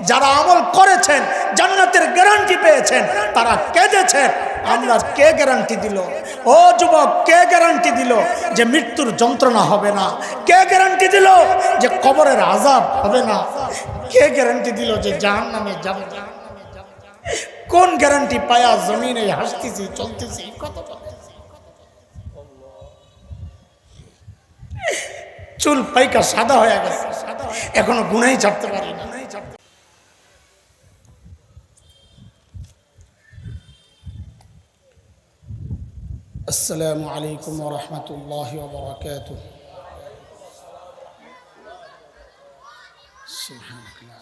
যারা আমল করেছেন জান্নাতের গ্যারান্টি পেয়েছেন তারা কেঁদেছেন। আমরা কে গ্যারান্টি দিল? ও যুবক, কে গ্যারান্টি দিল যে মৃত্যুর যন্ত্রণা হবে না? কে গ্যারান্টি দিল যে কবরের আযাব হবে না? কে গ্যারান্টি দিল যে জাহান্নামে যাব না? কোন গ্যারান্টি পায়া জমিনে হাসতেছি, চলতেছি, কত চুল পাইকা সাদা হয়ে গেছে, এখনো গুনাই ছাড়তে পারি না। আসসালামু আলাইকুম ওয়া রাহমাতুল্লাহি ওয়া বারাকাতুহু। সুবহানাল্লাহ।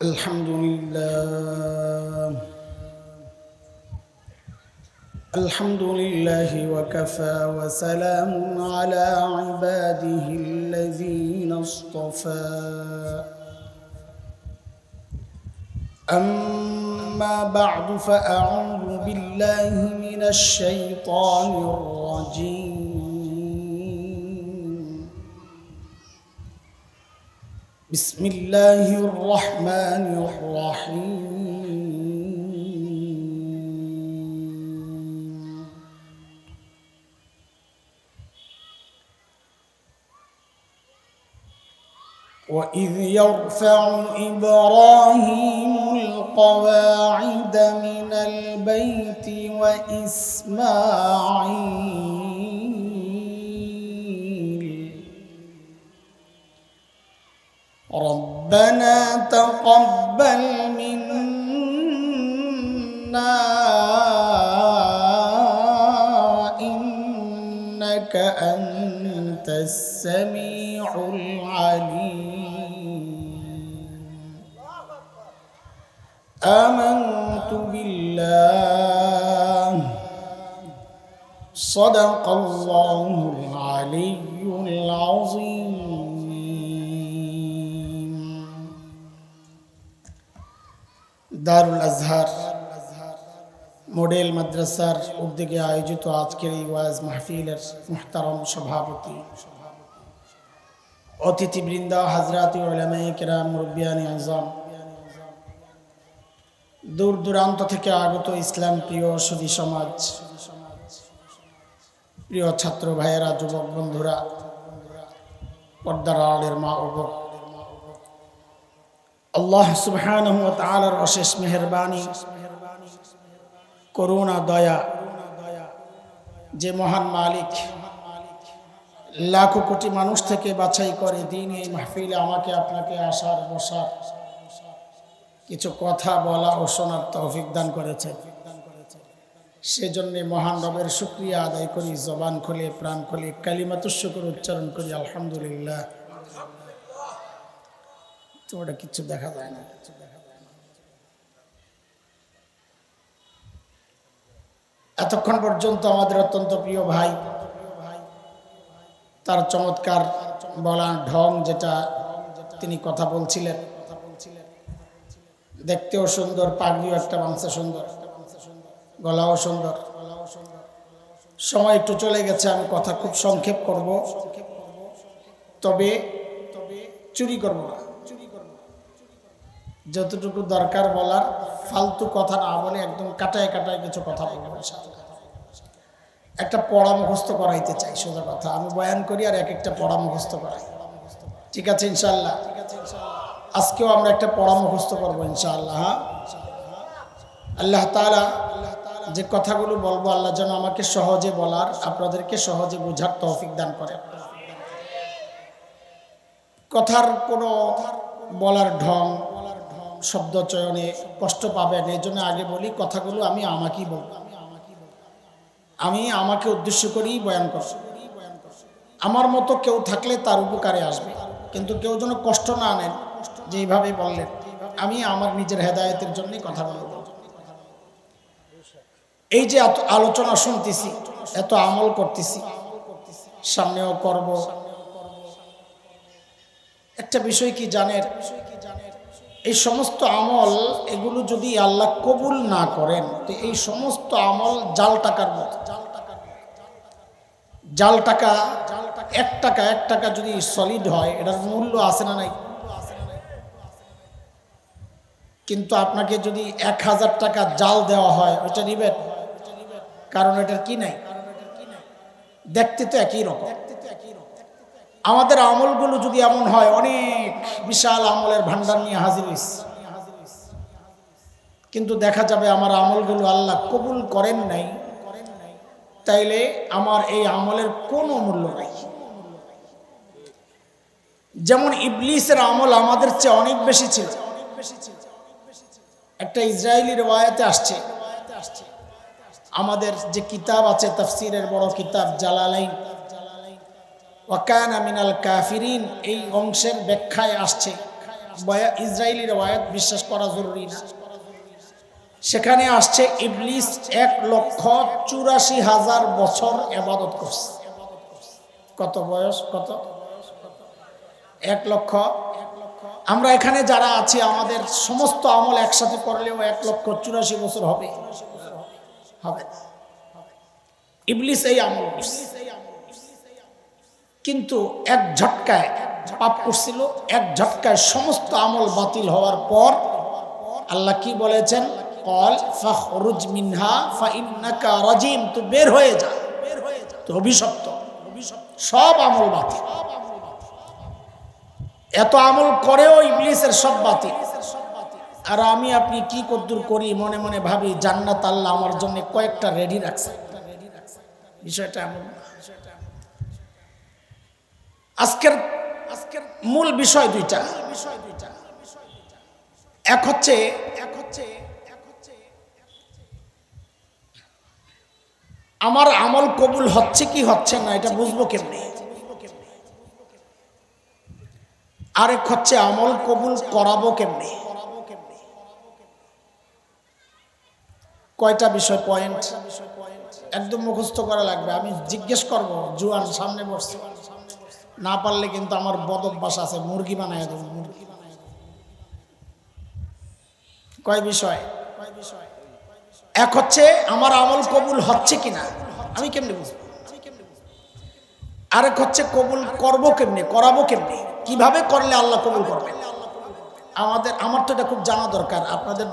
আলহামদুলিল্লাহ আলহামদুলিল্লাহি ওয়া কাফা ওয়া সালামুন আলা ইবাদিহিল্লাযীনা ইসতাফা। أما بعد فأعوذ بالله من الشيطان الرجيم. بسم الله الرحمن الرحيم. وإذ يرفع إبراهيم القواعد من البيت وإسماعيل ربنا تقبل منا إنك أنت السميع العليم. آمنت بالله صدق الله العلي العظيم. দারুল আজহার মডেল মাদ্রাসার উদ্যোগে আয়োজিত আজকের এই ওয়াজ মাহফিলের মুহতারম সভাপতি, অতিথিবৃন্দ, হযরত উলামায়ে কেরাম, মুরব্বিয়ানে আযম, দূর দূরান্ত থেকে আগত ইসলাম প্রিয় সুধী সমাজ, প্রিয় ছাত্র ভাইয়েরা, যুবক বন্ধুরা, পর্দার আড়ালের মা ও বোন, আল্লাহ সুবহানাহু ওয়া তাআলার অশেষ মেহেরবানি, করুণা, দয়া, যে মহান মালিক লাখো কোটি মানুষ থেকে বাছাই করে দিন এই মাহফিলে আমাকে আপনাকে আসার বসার, কিছু কথা বলা ও শোনার তৌফিক দান করেছেন। সেজন্য মহান রবের শুকরিয়া আদায় করি, জবান খুলে প্রাণ খুলে কালিমাতুশ শুকর উচ্চারণ করি, আলহামদুলিল্লাহ। তো ওটা কিছু দেখা যায় না। এতক্ষণ পর্যন্ত আমাদের অত্যন্ত প্রিয় ভাই, তার চমৎকার বলার ঢং, যেটা তিনি কথা বলছিলেন, দেখতেও সুন্দর, পাগড়িও একটা বাংসা সুন্দর, গলাও সুন্দর। সময় একটু চলে গেছে, আমি কথা খুব সংক্ষেপ করব, তবে চুরি করব না। যতটুকু দরকার বলার, ফালতু কথা না বলে একদম কাটায় কাটায় কিছু কথা বলবো ইনশাআল্লাহ। একটা পড়া মুখস্থ করাইতে চাই, সোজা কথা। আমি বয়ান করি আর এক একটা পড়া মুখস্থ করাই, ঠিক আছে ইনশাআল্লাহ? আজকেও আমরা একটা পড়া মুখস্থ করবো ইনশাআল্লাহ। আল্লাহ তাআলা যে কথাগুলো বলবো, আল্লাহ যেন আমাকে সহজে বলার, আপনাদেরকে সহজে বোঝার তৌফিক দান করে। কথার কোনো বলার ঢং, শব্দ চয়নে কষ্ট পাবেন, এই জন্য আগে বলি কথাগুলো আমি আমাকেই বলবো, আমি আমাকে উদ্দেশ্য করেই বয়ান করব। আমার মতো কেউ থাকলে তার উপকারে আসবে, কিন্তু কেউ যেন কষ্ট না নেন যে এইভাবে বললেন। আমি আমার নিজের হেদায়েতের জন্যই কথা বলব। এই যে এত আলোচনা শুনতেছি, এত আমল করতেছি, সামনেও করব। একটা বিষয় কি জানেন, এই সমস্ত আমল এগুলো যদি আল্লাহ কবুল না করেন তো এই সমস্ত আমল জাল টাকার মতো। জাল টাকা, এক টাকা যদি সলিড হয় এটার মূল্য আছে না নাই? কিন্তু আপনাকে যদি 1000 টাকা জাল দেওয়া হয় ওইটা নিবেন? কারণ এটার কি নাই, দেখতে তো একই রকম। আমাদের আমলগুলো যদি এমন হয়, অনেক বিশাল আমলের ভান্ডার নিয়ে হাজির হয়েছে, কিন্তু দেখা যাবে আমার আমলগুলো আল্লাহ কবুল করেন নাই, তাইলে আমার এই আমলের কোনো মূল্য নাই। যেমন ইবলিসের আমল আমাদের চেয়ে অনেক বেশি ছিল। একটা ইসরায়েলি রওয়ায়াতে আসছে, আমাদের যে কিতাব আছে তাফসীরের বড় কিতাব জালালাইন, ওয়া কানা মিনাল কাফিরিন, এই অংশের ব্যাখ্যায় আসছে, ইসরায়েলি রওয়ায়াত বিশ্বাস করা জরুরি না। সেখানে আসছে ইবলিস 1,84,000 বছর ইবাদত করছে। কত বয়স? কত? 1 লক্ষ। আমরা এখানে যারা আছি আমাদের সমস্ত আমল একসাথে করলেও 1,84,000 বছর হবে? হবে না। ইবলিস এই আমল করছে, কিন্তু এক ঝটকায় পাপ করছিল, এক ঝটকায় সমস্ত আমল বাতিল হওয়ার পর আল্লাহ কি বলেছেন? ক্বাল ফাখরুজ মিনহা ফাইন্নাকা রাজিম, তো বের হয়ে যা, তো অভিশপ্ত, সব আমল বাতিল। এত আমল করেও ইবলিসের সব বাতিল। আর আমি আপনি কি কদ্দুর করি, মনে মনে ভাবি জান্নাত আল্লাহ আমার জন্য কয়েকটা রেডি রাখছে। বিষয়টা এমন। আজকের মূল বিষয় দুইটা। এক হচ্ছে আমার আমল কবুল হচ্ছে কি হচ্ছে না এটা বুঝবো কেমনে। আরেক হচ্ছে আমল কবুল করাবো কেমনে। কয়টা বিষয়, পয়েন্ট একদম মুখস্থ করা লাগবে। আমি জিজ্ঞেস করব, জুয়ান সামনে বসছে, না পারলে কিন্তু আমার বদ অভ্যাস আছে, মুরগি বানায় দেব, মুরগি। কয় বিষয়? এক হচ্ছে আমার আমল কবুল হচ্ছে কিনা আমি কেমনে বুঝবো। আরেক হচ্ছে কবুল করব কেমনে, করাবো কেমনে, কিভাবে করলে আল্লাহ কবুল করবেন। আমার তো এটা খুব জানা দরকার, আপনাদের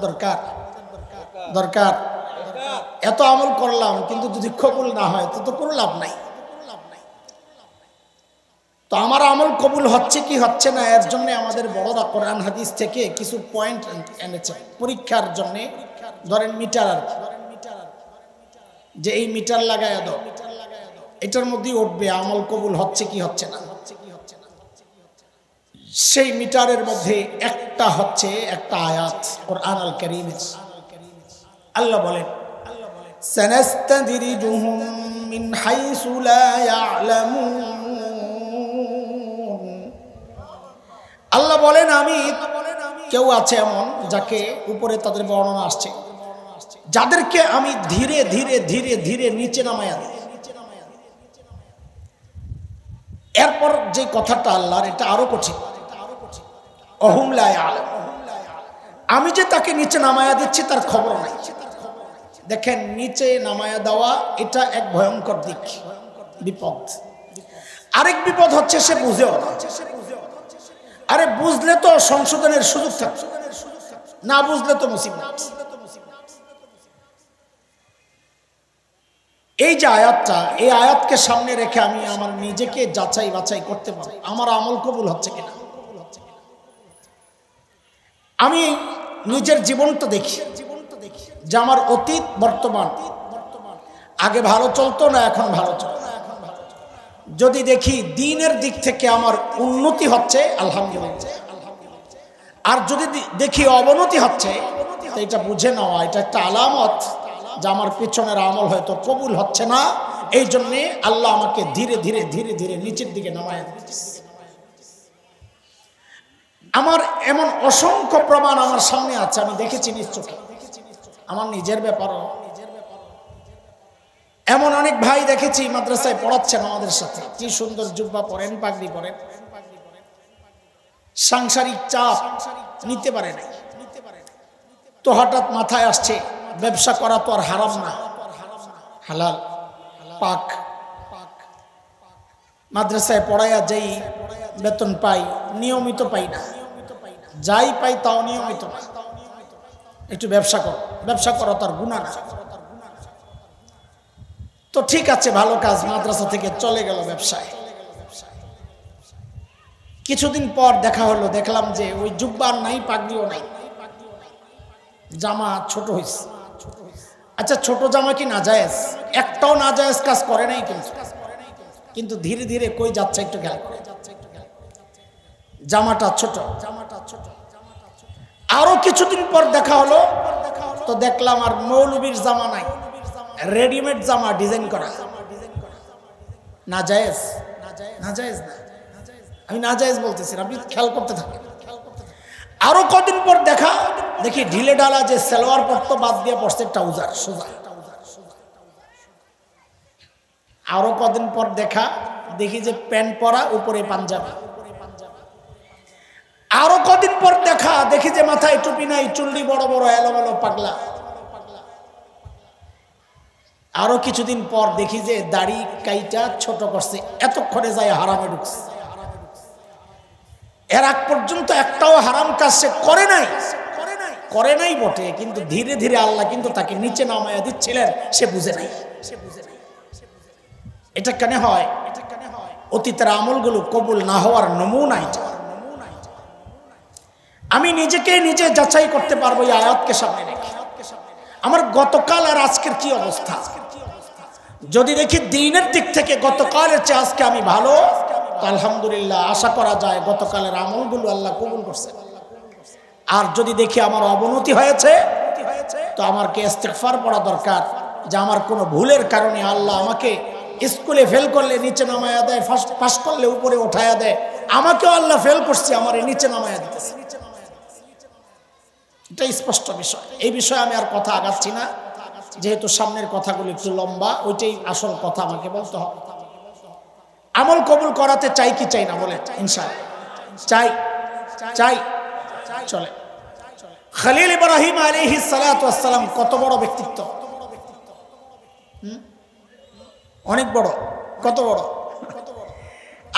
দরকার। এত আমল করলাম কিন্তু যদি কবুল না হয় তো কোনো লাভ নাই। তো আমার আমল কবুল হচ্ছে কি হচ্ছে না এর জন্য আমাদের বড়রা কোরআন হাদিস থেকে কিছু পয়েন্ট এনেছে পরীক্ষার জন্য। ধরেন মিটার, আর যে এই মিটার লাগায় দাও, এটার মধ্যেই উঠবে আমল কবুল হচ্ছে কি হচ্ছে না। সেই মিটারের মধ্যে একটা হচ্ছে একটা আয়াত কোরআন আল কারীমের। আল্লাহ বলেন সানাস্তাদরিজুহুম মিন হাইসু লা ইয়ালামুন। আল্লাহ বলেন আমি, কেউ আছে এমন যাকে উপরে তাদের বর্ণনা আসছে, যাদেরকে আমি ধীরে ধীরে ধীরে ধীরে নিচে নামায়া দিই। এরপর যে কথাটা আল্লাহর, এটা আরো কঠিন। অহুম লা ইয়ালামুন, আমি যে তাকে নিচে নামায়া দিচ্ছি তার খবর নাই। দেখেন, নিচে নামায়া দেওয়া এটা এক ভয়ঙ্কর দিক, বিপদ। আরেক বিপদ হচ্ছে সে বুঝেও না। আরে বুঝলে তো সংশোধনের সুযোগ থাকে, না বুঝলে তো মুসিবত। এই যে আয়াতটা, এই আয়াতকে সামনে রেখে আমি আমার নিজেকে যাচাই বাছাই করতে পারি আমার আমল কবুল হচ্ছে কিনা। আমি নিজের জীবনটা দেখি যে আমার অতীত বর্তমান, আগে ভালো চলতো না এখন ভালো চলতো। যদি দেখি দ্বীনের দিক থেকে আমার উন্নতি হচ্ছে আলহামদুলিল্লাহ, আর যদি দেখি অবনতি হচ্ছে তো এটা বুঝে নেওয়া এটা একটা আলামত যে আমার পিছনের আমল হয়তো কবুল হচ্ছে না। এই জন্যে আল্লাহ আমাকে ধীরে ধীরে ধীরে ধীরে নিচের দিকে নামায় দিচ্ছে। আমার এমন অসংখ্য প্রমাণ আমার সামনে আছে, আমি দেখেছি নিজ চোখে। আমার নিজের ব্যাপারও এমন অনেক ভাই দেখেছি মাদ্রাসায় পড়াচ্ছেন আমাদের সাথে, কি সুন্দর জুব্বা পরেন, পাগড়ি পরেন, সাংসারিক চাপ নিতে পারে নাই। তো হঠাৎ মাথায় আসছে ব্যবসা করা তো আর হারাম না, হালাল পাক। মাদ্রাসায় পড়াইয়া যেই বেতন পাই নিয়মিত পাই না, যাই পাই তাও নিয়মিত না। একটু ব্যবসা করো, ব্যবসা করা তার গুনাহ না। তো ঠিক আছে, ভালো কাজ, মাদ্রাসা থেকে চলে গেল ব্যবসায়। কিছুদিন পর দেখা হলো, দেখলাম যে ওই জুব্বা নাই, পাগড়িও নাই, জামা ছোট হয়েছে। আচ্ছা, ছোট জামা কি নাজায়েজ? একটাও নাজায়েজ কাজ করে নাই, কিন্তু ধীরে ধীরে কই যাচ্ছে একটু খেয়াল করে, জামাটা ছোট। আরো কিছুদিন পর দেখা হলো, তো দেখলাম আর মৌলবীর জামা নাই, রেডিমেড জামা ডিজাইন করা। নাজায়েজ? নাজায়েজ না, আমি নাজায়েজ বলতেছি, আপনি খেয়াল করতে থাকেন। আরো কদিন পর দেখা দেখি ঢিলে ডালা যে সালোয়ার পরতো বাদ দিয়ে পড়ছে ট্রাউজার সোজা। আরো কদিন পর দেখা দেখি যে প্যান্ট পরা, উপরে পাঞ্জাবি। আরো কদিন পর দেখা দেখি যে মাথায় টুপি নাই, চুল্লি বড় বড়, এলোমেলো পাগলা। আরো কিছুদিন পর দেখি যে দাড়ি কাইটা ছোট করছে, এতক্ষণে যায় হারামে ঢুকছে। এর আগ পর্যন্ত একটাও হারাম কাজ সে করে নাই বটে, কিন্তু ধীরে ধীরে আল্লাহ কিন্তু তাকে নিচে নামায়া দিচ্ছিলেন, সে বুঝে নাই। এটা কেন হয়? অতীতের আমলগুলো কবুল না হওয়ার নমুনা এটা। আমি নিজেকে নিজে যাচাই করতে পারবো এই আয়াতকে সামনে রেখে। আমার গতকাল আর আজকের কি অবস্থা? যদি দেখি দ্বীনের দিক থেকে গতকালের চেয়ে আজকে আমি ভালো, তো আলহামদুলিল্লাহ, আশা করা যায় গতকালের আমলগুলো আল্লাহ কবুল করছে। আর যদি দেখি আমার অবনতি হয়েছে, তো আমাকে ইস্তিগফার পড়া দরকার, যে আমার কোনো ভুলের কারণে আল্লাহ আমাকে স্কুলে ফেল করলে নিচে নামায়া দেয়, পাস করলে উপরে উঠায়া দেয়, আমাকেও আল্লাহ ফেল করছে, আমার নিচে নামায়া দিতেছে। এটা স্পষ্ট বিষয়। এই বিষয়ে আমি আর কথা আগাচ্ছি না, যেহেতু সামনের কথাগুলো একটু লম্বা, ওইটাই আসল কথা আমাকে বলতে হবে। আমল কবুল করাতে চাই কি চাই না বলে? ইনশাআল্লাহ চাই, চাই। চলে খলিল ইব্রাহিম আলাইহিস সালাতু ওয়াস সালাম কত বড় ব্যক্তিত্ব, অনেক বড়। কত বড়?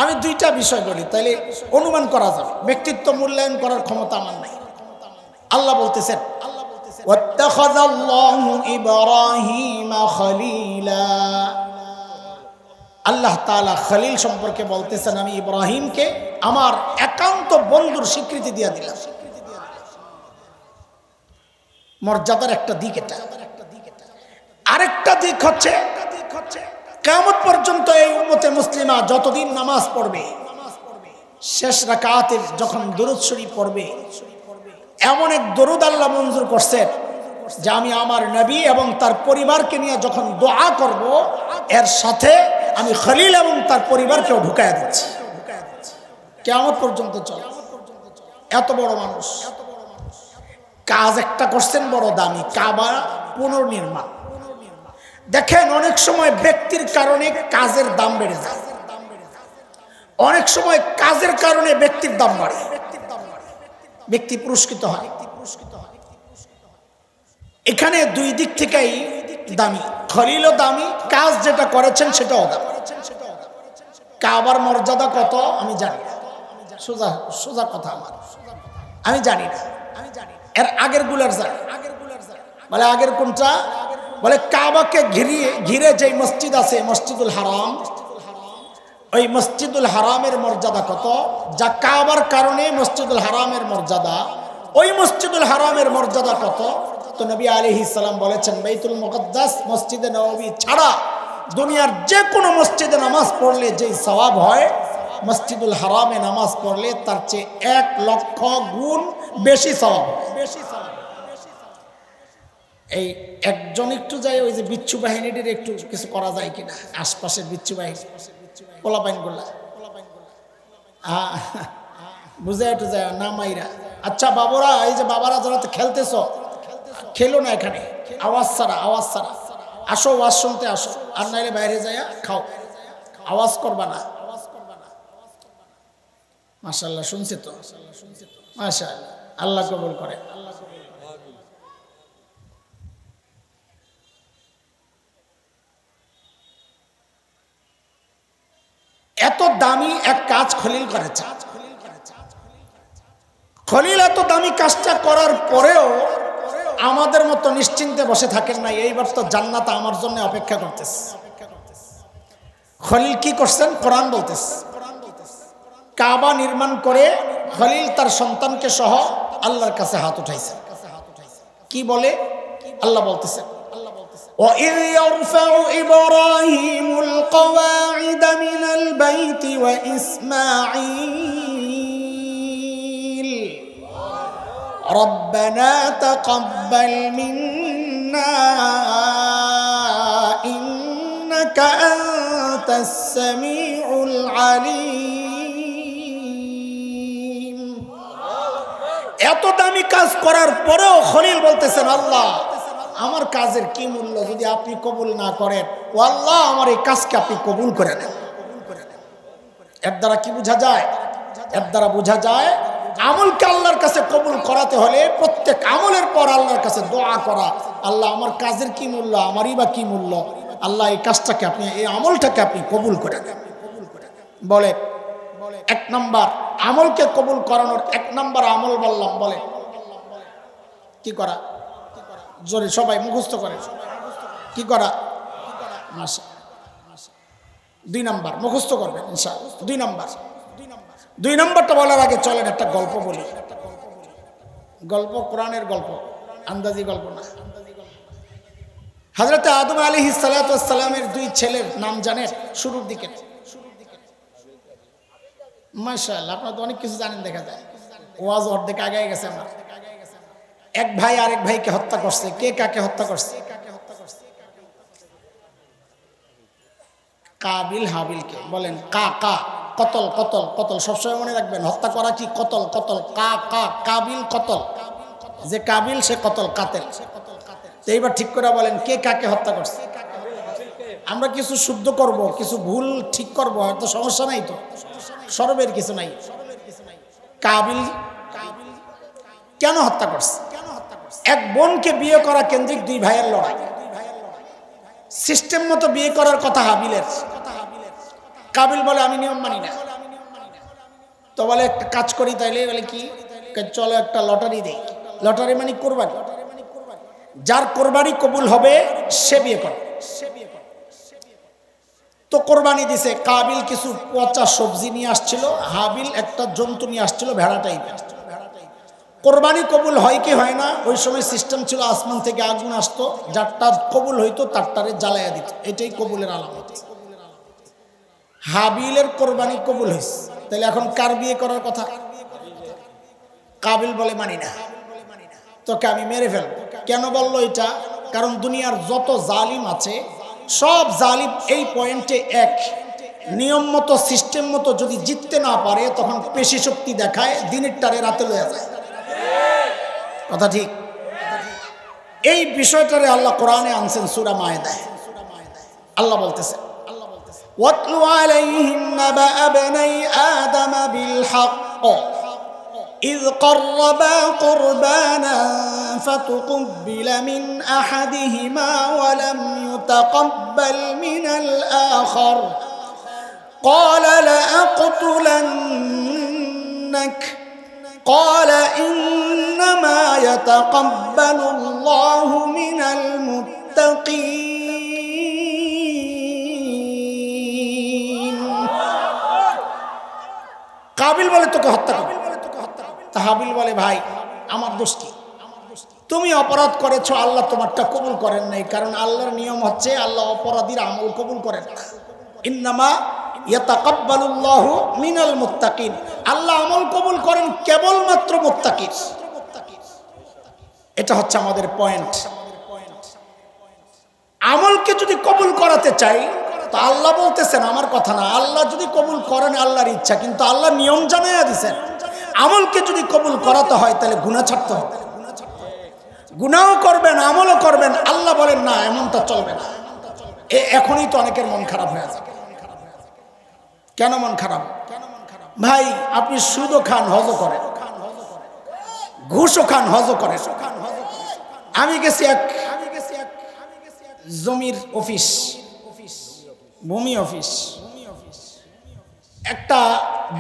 আমি দুইটা বিষয় বলি, তাইলে অনুমান করা যাবে। ব্যক্তিত্ব মূল্যায়ন করার ক্ষমতা আমার নাই। আল্লাহ বলতেছেন, ওয়াত্তাখাযাল্লাহু ইব্রাহিমা খলিলা। আল্লাহ তাআলা খলিল সম্পর্কে বলতেছেন, আমি ইব্রাহিমকে আমার একান্ত বন্ধুর স্বীকৃতি দিয়ে দিলাম। মর্যাদার একটা দিক এটা। আরেকটা দিক হচ্ছে, কিয়ামত পর্যন্ত এই উম্মতে মুসলিমা যতদিন নামাজ পড়বে, শেষ রাকাতে যখন দুরূদ শরীফ পড়বে, এমন এক দরুদ আল্লাহ মঞ্জুর করছেন যে আমি আমার নবী এবং তার পরিবারকে নিয়ে যখন দোয়া করব, এর সাথে আমি খলিল এবং তার পরিবারকেও ঢুকায়া দিচ্ছি। কিয়ামত পর্যন্ত চলে। এত বড় মানুষ, কাজ একটা করছেন বড় দামি, কাবা পুনর্নির্মাণ। দেখেন, অনেক সময় ব্যক্তির কারণে কাজের দাম বেড়ে যায়, অনেক সময় কাজের কারণে ব্যক্তির দাম বাড়ে, ব্যক্তি পুরস্কৃত হয়। এখানে দুই দিক থেকেই দামি, খলিলও দামি, কাজ যেটা করেছেন সেটাও দামি। কাবার মর্যাদা কত আমি জানি না, সোজা সোজা কথা আমার, আমি জানি না। এর আগের গুলার যায়, বলে আগের কোনটা? বলে কাবাকে ঘিরে যে মসজিদ আছে, মসজিদুল হারাম, ওই মসজিদুল হারামের মর্যাদা কত, যা কাবার কারণে মসজিদুল হারামের মর্যাদা, ওই মসজিদুল হারামের মর্যাদা কত? তো নবী আলাইহিস সালাম বলেছেন, বাইতুল মুকদ্দাস মসজিদে নববী ছাড়া দুনিয়ার যে কোনো মসজিদে নামাজ পড়লে যেই সওয়াব হয়, মসজিদুল হারামে নামাজ পড়লে তার চেয়ে 1,00,000 গুণ বেশি সওয়াব। এই একজন একটু যায়, ওই যে বিচ্ছু বাহিনীটির একটু কিছু করা যায় কিনা, আশপাশের বিচ্ছু বাহিনী পোলাপাইনগুলা বুঝে একটু যায় না মাইরা। আচ্ছা বাবুরা, এই যে বাবারা যারা তো খেলতেছ, খেলো না এখানে, আওয়াজ ছাড়া, আওয়াজ ছাড়া। আসো, ওয়াজ শুনতে আসো, আর নাইলে বাইরে যায় খাও, আওয়াজ করবা না। মাশাআল্লাহ, শুনছি তো, মাশাআল্লাহ। আল্লাহ কবুল করে। এত দামি এক কাজ খলিল করেছে। খলিল এত দামি কাজটা করার পরেও আমাদের মতো নিশ্চিন্তে বসে থাকেন না, এইবার তো জান্নাত আমার জন্য অপেক্ষা করতেছে। খলিল কি করছেন? কোরআন বলতেছে, কাবা নির্মাণ করে খলিল তার সন্তানকে সহ আল্লাহর কাছে হাত উঠাইছে। কি বলে? আল্লাহ বলতেছে, وَإِذْ يَرْفَعُ إِبْرَاهِيمُ الْقَوَاعِدَ مِنَ الْبَيْتِ وَإِسْمَاعِيلُ رَبَّنَا تَقَبَّلْ مِنَّا إِنَّكَ أَنْتَ السَّمِيعُ الْعَلِيمُ। এত দামি কাজ করার পরেও খলিল বলতেছেন, আল্লাহ আমার কাজের কি মূল্য যদি আপনি কবুল না করেন? ও আল্লাহ, আমার এই কাজকে আপনি কবুল করে নেন। এর দ্বারা কি বোঝা যায়? এর দ্বারা বোঝা যায় আমলকে আল্লাহর কাছে কবুল করাতে হলে প্রত্যেক আমলের পর আল্লাহর কাছে দোয়া করা, আল্লাহ আমার কাজের কি মূল্য, আমারই বা কি মূল্য, আল্লাহ এই কাজটাকে আপনি, এই আমলটাকে আপনি কবুল করে নেন। বলে এক নাম্বার আমলকে কবুল করানোর এক নাম্বার আমল বললাম, বলে কি করা? জোরে সবাই মুখস্থ করে কি করা? মাশা। 2 নাম্বার মুখস্থ করবেন ইনশাআল্লাহ। 2 নাম্বারটা বলার আগে চলেন একটা গল্প বলি। গল্প কোরআনের গল্প, আন্দাজি গল্প না। হযরত আদম আলাইহিস সালাতু ওয়াস সালামের 2 ছেলের নাম জানেন? শুরুর দিকে মাশাআল্লাহ, আপনারা তো অনেক কিছু জানেন দেখা যায়। ওয়াজ অর্ধেক আগে গেছে। আমরা এক ভাই আরেক ভাইকে হত্যা করছে। কে কাকে হত্যা করছে? কাবিল হাবিলকে। বলেন কা কা, কতল কতল কতল, সবসময় মনে রাখবেন হত্যা করা কি? কতল কতল, কা কা, কাবিল কতল, যে কাবিল সে কতল কাতেল। তো এইবার ঠিক করে বলেন কে কাকে হত্যা করছে? আমরা কিছু শুদ্ধ করব, কিছু ভুল ঠিক করব, হয়তো সমস্যা নাই, তো সরবের কিছু নাই। কাবিল কেন হত্যা করছে? এক বোনকে বিয়ে করা কেন্দ্রিক 2 ভাইয়ের লড়াই। সিস্টেম মতো বিয়ে করার কথা হাবিলের। কাবিল বলে আমি নিয়ম মানি না। তো বলে একটা কাজ করি তাইলে। বলে কি? চলো একটা লটারি দেই। লটারি মানে কোরবানি। যার কোরবানি কবুল হবে সে বিয়ে করে। তো কোরবানি দিছে। কাবিল কিছু পচা সবজি নিয়ে আসছিল, হাবিল একটা জন্তু নিয়ে আসছিল, ভেড়া টাইপের। কোরবানি কবুল হয় কি হয় না? ওই সময় সিস্টেম ছিল আসমান থেকে আগুন আসতো, যারটা কবুল হইতো তারটারে জ্বালাইয়া দিত। এটাই কবুলের আলামত। হাবিলের কোরবানি কবুল হয়েছে, তাহলে এখন কার বিয়ে করার কথা? কাবিল বলে মানি না, তোকে আমি মেরে ফেলব। কেন বললো এটা? কারণ দুনিয়ার যত জালিম আছে সব জালিম এই পয়েন্টে এক, নিয়ম মতো সিস্টেম মতো যদি জিততে না পারে তখন পেশি শক্তি দেখায়, দিনের টারে রাতে লয়ে যায়। কথা ঠিক? এই বিষয়টারে আল্লাহ কোরআনে আনছেন সূরা মায়েদায়। আল্লাহ বলতেছে, ওয়াতলু আলাইহিম নাবা আবনাই আদম বিল হক إذ قربا قربانا فتقبل من أحدهما ولم يتقبل من الآخر قال لأقتلنك قال إنما يتقبل الله من المتقين কাবিল বলে তোকে হত্যা করবে। হাবিল বলে ভাই আমার দোষ কি? তুমি অপরাধ করেছো, আল্লাহ তোমারটা কবুল করেন নাই। কারণ আল্লাহর নিয়ম হচ্ছে আল্লাহ অপরাধীর আমল কবুল করেন না। ইন্নামা ইয়াতাকাব্বালুল্লাহু মিনাল মুত্তাকিন, আল্লাহ আমল কবুল করেন কেবলমাত্র মুত্তাকির। এটা হচ্ছে আমাদের পয়েন্ট। আমলকে যদি কবুল করাতে চাই তো আল্লাহ বলতেছেন, আমার কথা না, আল্লাহ যদি কবুল করেন আল্লাহর ইচ্ছা, কিন্তু আল্লাহ নিয়ম জানাইয়া দিছেন আমলকে যদি কবুল করাতে হয় তাহলে গুনাহ ছাড়তে হবে। গুনাহও করবেন আমলও করবেন, আল্লাহ বলেন না এমনটা চলবে না। এখনই তো অনেকের মন খারাপ হয়ে যায়। কেন মন খারাপ? ভাই আপনি সুদও খান, হজও করেন, ঘুষও খান, হজও করে। আমি গেছি এক জমির অফিস, ভূমি অফিস, একটা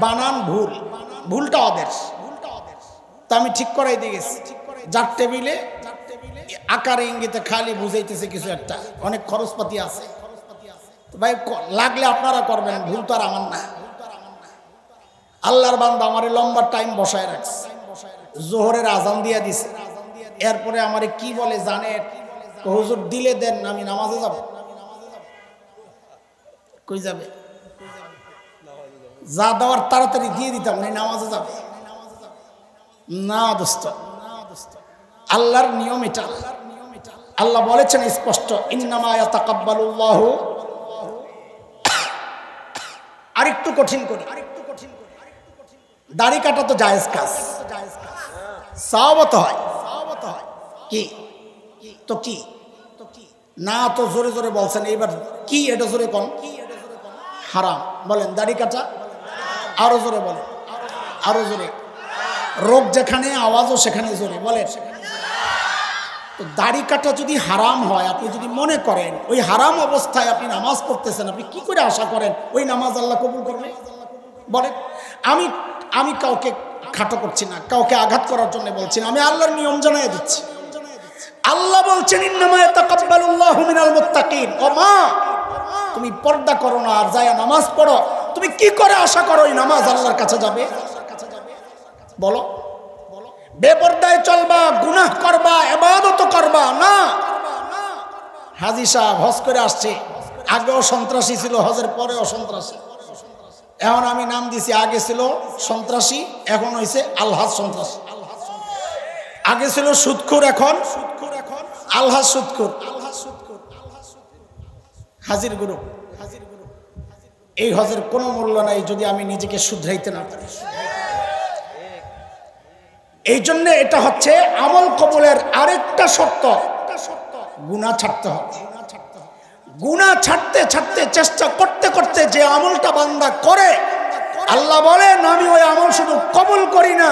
বানান ভুলটা ওদের, তা আমি ঠিক করাই দিয়ে গেছি। যার টেবিলে আকারে ইঙ্গিতে খালি বুঝাইতেছে কিছু একটা, অনেক খরচপাতি আছে। ভাই লাগলে আপনারা করবেন, ভুল তো আর আমার না। আল্লাহর বান্দা আমারে লম্বা টাইম বসায় রাখছে, জোহরের আজান দিয়া দিছে। এরপরে আমারে কি বলে জানে, হুজুর দিলে দেন, আমি নামাজে যাব। কই যাবে? যা দেওয়ার তাড়াতাড়ি দিয়ে দিতাম, নাই নামাজে যাবে না দোস্ত। আল্লাহর নিয়ম এটা। আল্লাহ বলেছেন স্পষ্ট, ইন্নামা ইয়াতাকাব্বালুল্লাহু। আরেকটু কঠিন করি, দাড়ি কাটা তো জায়েজ কাজ, সাওয়াবত হয় কি তো কি না, তো জোরে জোরে বলছেন এইবার কি, এটা জোরে কোন হারাম বলেন। দাড়ি কাটা আরো জোরে বলেন, আরো জোরে। রোগ যেখানে আওয়াজও সেখানে জোরে বলেন। তো দাড়ি কাটা যদি হারাম হয়, আপনি যদি মনে করেন ওই হারাম অবস্থায় আপনি নামাজ পড়তেছেন, আপনি কি করে আশা করেন ওই নামাজ আল্লাহ কবুল করবে? বলেন। আমি কাউকে খাটো করছি না, কাউকে আঘাত করার জন্য বলছি না, আমি আল্লাহর নিয়ম জানাই দিচ্ছি। আল্লাহ বলছেন ইন্নামা ইয়াতাকাব্বালুল্লাহু মিনাল মুত্তাকিন। ও মা, তুমি পর্দা করো না আর যায় নামাজ পড়ো, তুমি কি করে আশা করো ওই নামাজ আল্লাহর কাছে যাবে? বলো। বেপরদায় চলবা, গুনাহ করবা, ইবাদত করবা না। হাজী সাহেব হজ করে আসছে, আগেও সন্ত্রাসী ছিল, হজের পরেও সন্ত্রাসী। এখন আমি নাম দিছি, আগে ছিল সন্ত্রাসী, এখন হয়েছে আলহাজ সন্ত্রাসী। আগে ছিল সুদখোর, এখন আলহাজ সুদখোর। হাজির গুরু, এই হজের কোনো মূল্য নাই যদি আমি নিজেকে শুধরাইতে না পারি। এই জন্য এটা হচ্ছে আমল কবুলের আরেকটা শর্ত, গুনাহ ছাড়তে হবে। গুনাহ ছাড়তে ছাড়তে চেষ্টা করতে করতে যে আমলটা বান্দা করে, আল্লাহ বলেন আমি ওই আমল শুধু কবুল করি না,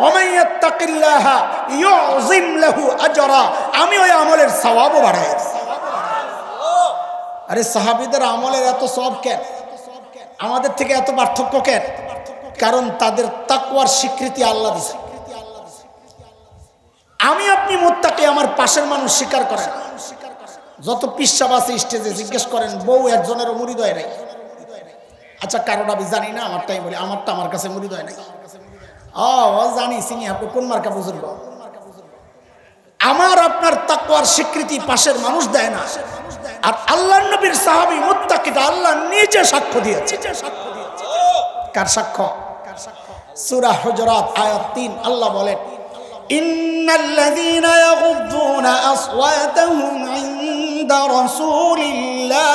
ওমাইয়াত্তাকিল্লাহা ইউযিম লাহু আজরা, আমি ওই আমলের সওয়াবও বাড়াই। আরে সাহাবীদের আমলের এত সওয়াব কেন? আমাদের থেকে এত পার্থক্য কেন? কারণ তাদের তাকওয়ার স্বীকৃতি আল্লাহ দিয়েছে। আমি আপনি মুত্তাকি, আমার পাশের মানুষ স্বীকার করেন। যত পিসাব আছে স্টেজে জিজ্ঞেস করেন, বউ একজনেরও মুরিদ হয় নাই। আচ্ছা কারণ আমি জানি না, আমারটাই বলি, আমারটা আমার কাছে মুরিদ হয় নাই। ও জানি, চিনি, আপনি কোন মার্কা বুঝুন? আমার আপনার তাকওয়ার স্বীকৃতি পাশের মানুষ দেয় না। আর আল্লাহর নবীর সাহাবী মুত্তাকিটা আল্লাহ নিজে সাক্ষ্য দিয়েছে। কার সাক্ষ্য? সূরা হুজুরাত আয়াত 3 আল্লাহ বলেন, ইন্নাল্লাযীনা ইয়াগুদ্দুনা আসওয়াতাহুম ইনদা রাসূলিল্লাহ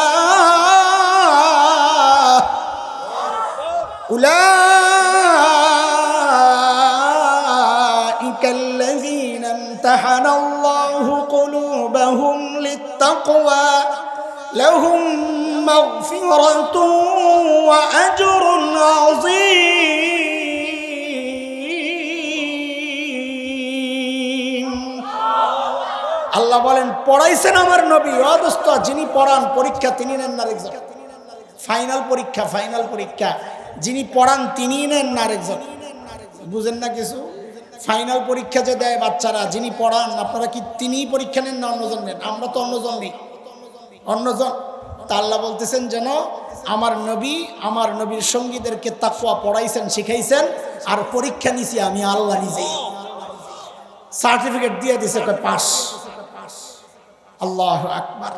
উলাইকাল্লাযীনা ইমতাহানাল্লাহু কুলুবাহুম লিত্তাকওয়া লাহুম মাগফিরাতুন ওয়া আজরুন আযীম। আল্লাহ বলেন, পড়াইছেন আমার নবী। অদস্ত যিনি পড়ান, পরীক্ষা তিনি নেন না আরেকজন। ফাইনাল পরীক্ষা যিনি পড়ান তিনি নেন না আরেকজন। বুঝেন না কিছু? ফাইনাল পরীক্ষা যে দেয় বাচ্চারা, যিনি পড়ান, আপনারা কি তিনিই পরীক্ষা নেন না অন্যজন নেন? আমরা তো অন্যজন নেই, অন্যজন। তা আল্লাহ বলতেছেন যেন আমার নবী, আমার নবীর সঙ্গীদেরকে তাকওয়া পড়াইছেন, শিখাইছেন, আর পরীক্ষা নিছি আমি আল্লাহ নিজেই। সার্টিফিকেট দিয়ে দিছে, পাস। আল্লাহু আকবার।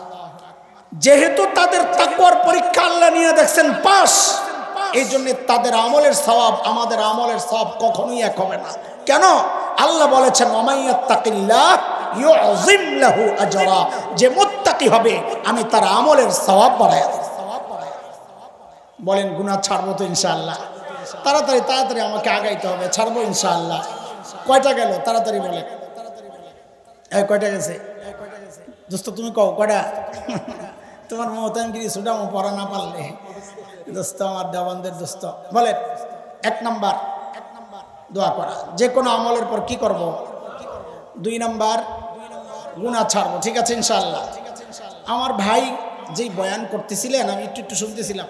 যেহেতু তাদের তাকওয়ার পরীক্ষা আল্লাহ নিয়ে দেখছেন পাস, এই জন্য তাদের আমলের সওয়াব আমাদের আমলের সওয়াব কখনোই এক হবে না। কেন? আল্লাহ বলেছেন ওমাইয়াত্তাকিল্লাহ ইউযিম লাহু আজরা, যে মুত্তাকি হবে আমি তার আমলের সওয়াব বাড়ায় দেব। বলেন গুনাহ ছাড়বো তো ইনশাআল্লাহ? তাড়াতাড়ি আমাকে আগাইতে হবে, ছাড়বো ইনশাআল্লাহ। কয়টা গেল তাড়াতাড়ি বলেন। কয়টা গেছে দোস্ত? তুমি কও কয়টা? তোমার মহতানগিরি সুডামো পড়া না পারলে দোস্ত, আমার দেওয়ানদের দোস্ত। বলেন 1 নাম্বার দোয়া করা। যে কোনো আমলের পর কি করব? 2 নাম্বার গুনাহ ছাড়বো। ঠিক আছে ইনশাআল্লাহ। আমার ভাই যেই বয়ান করতেছিলেন আমি একটু একটু শুনতেছিলাম,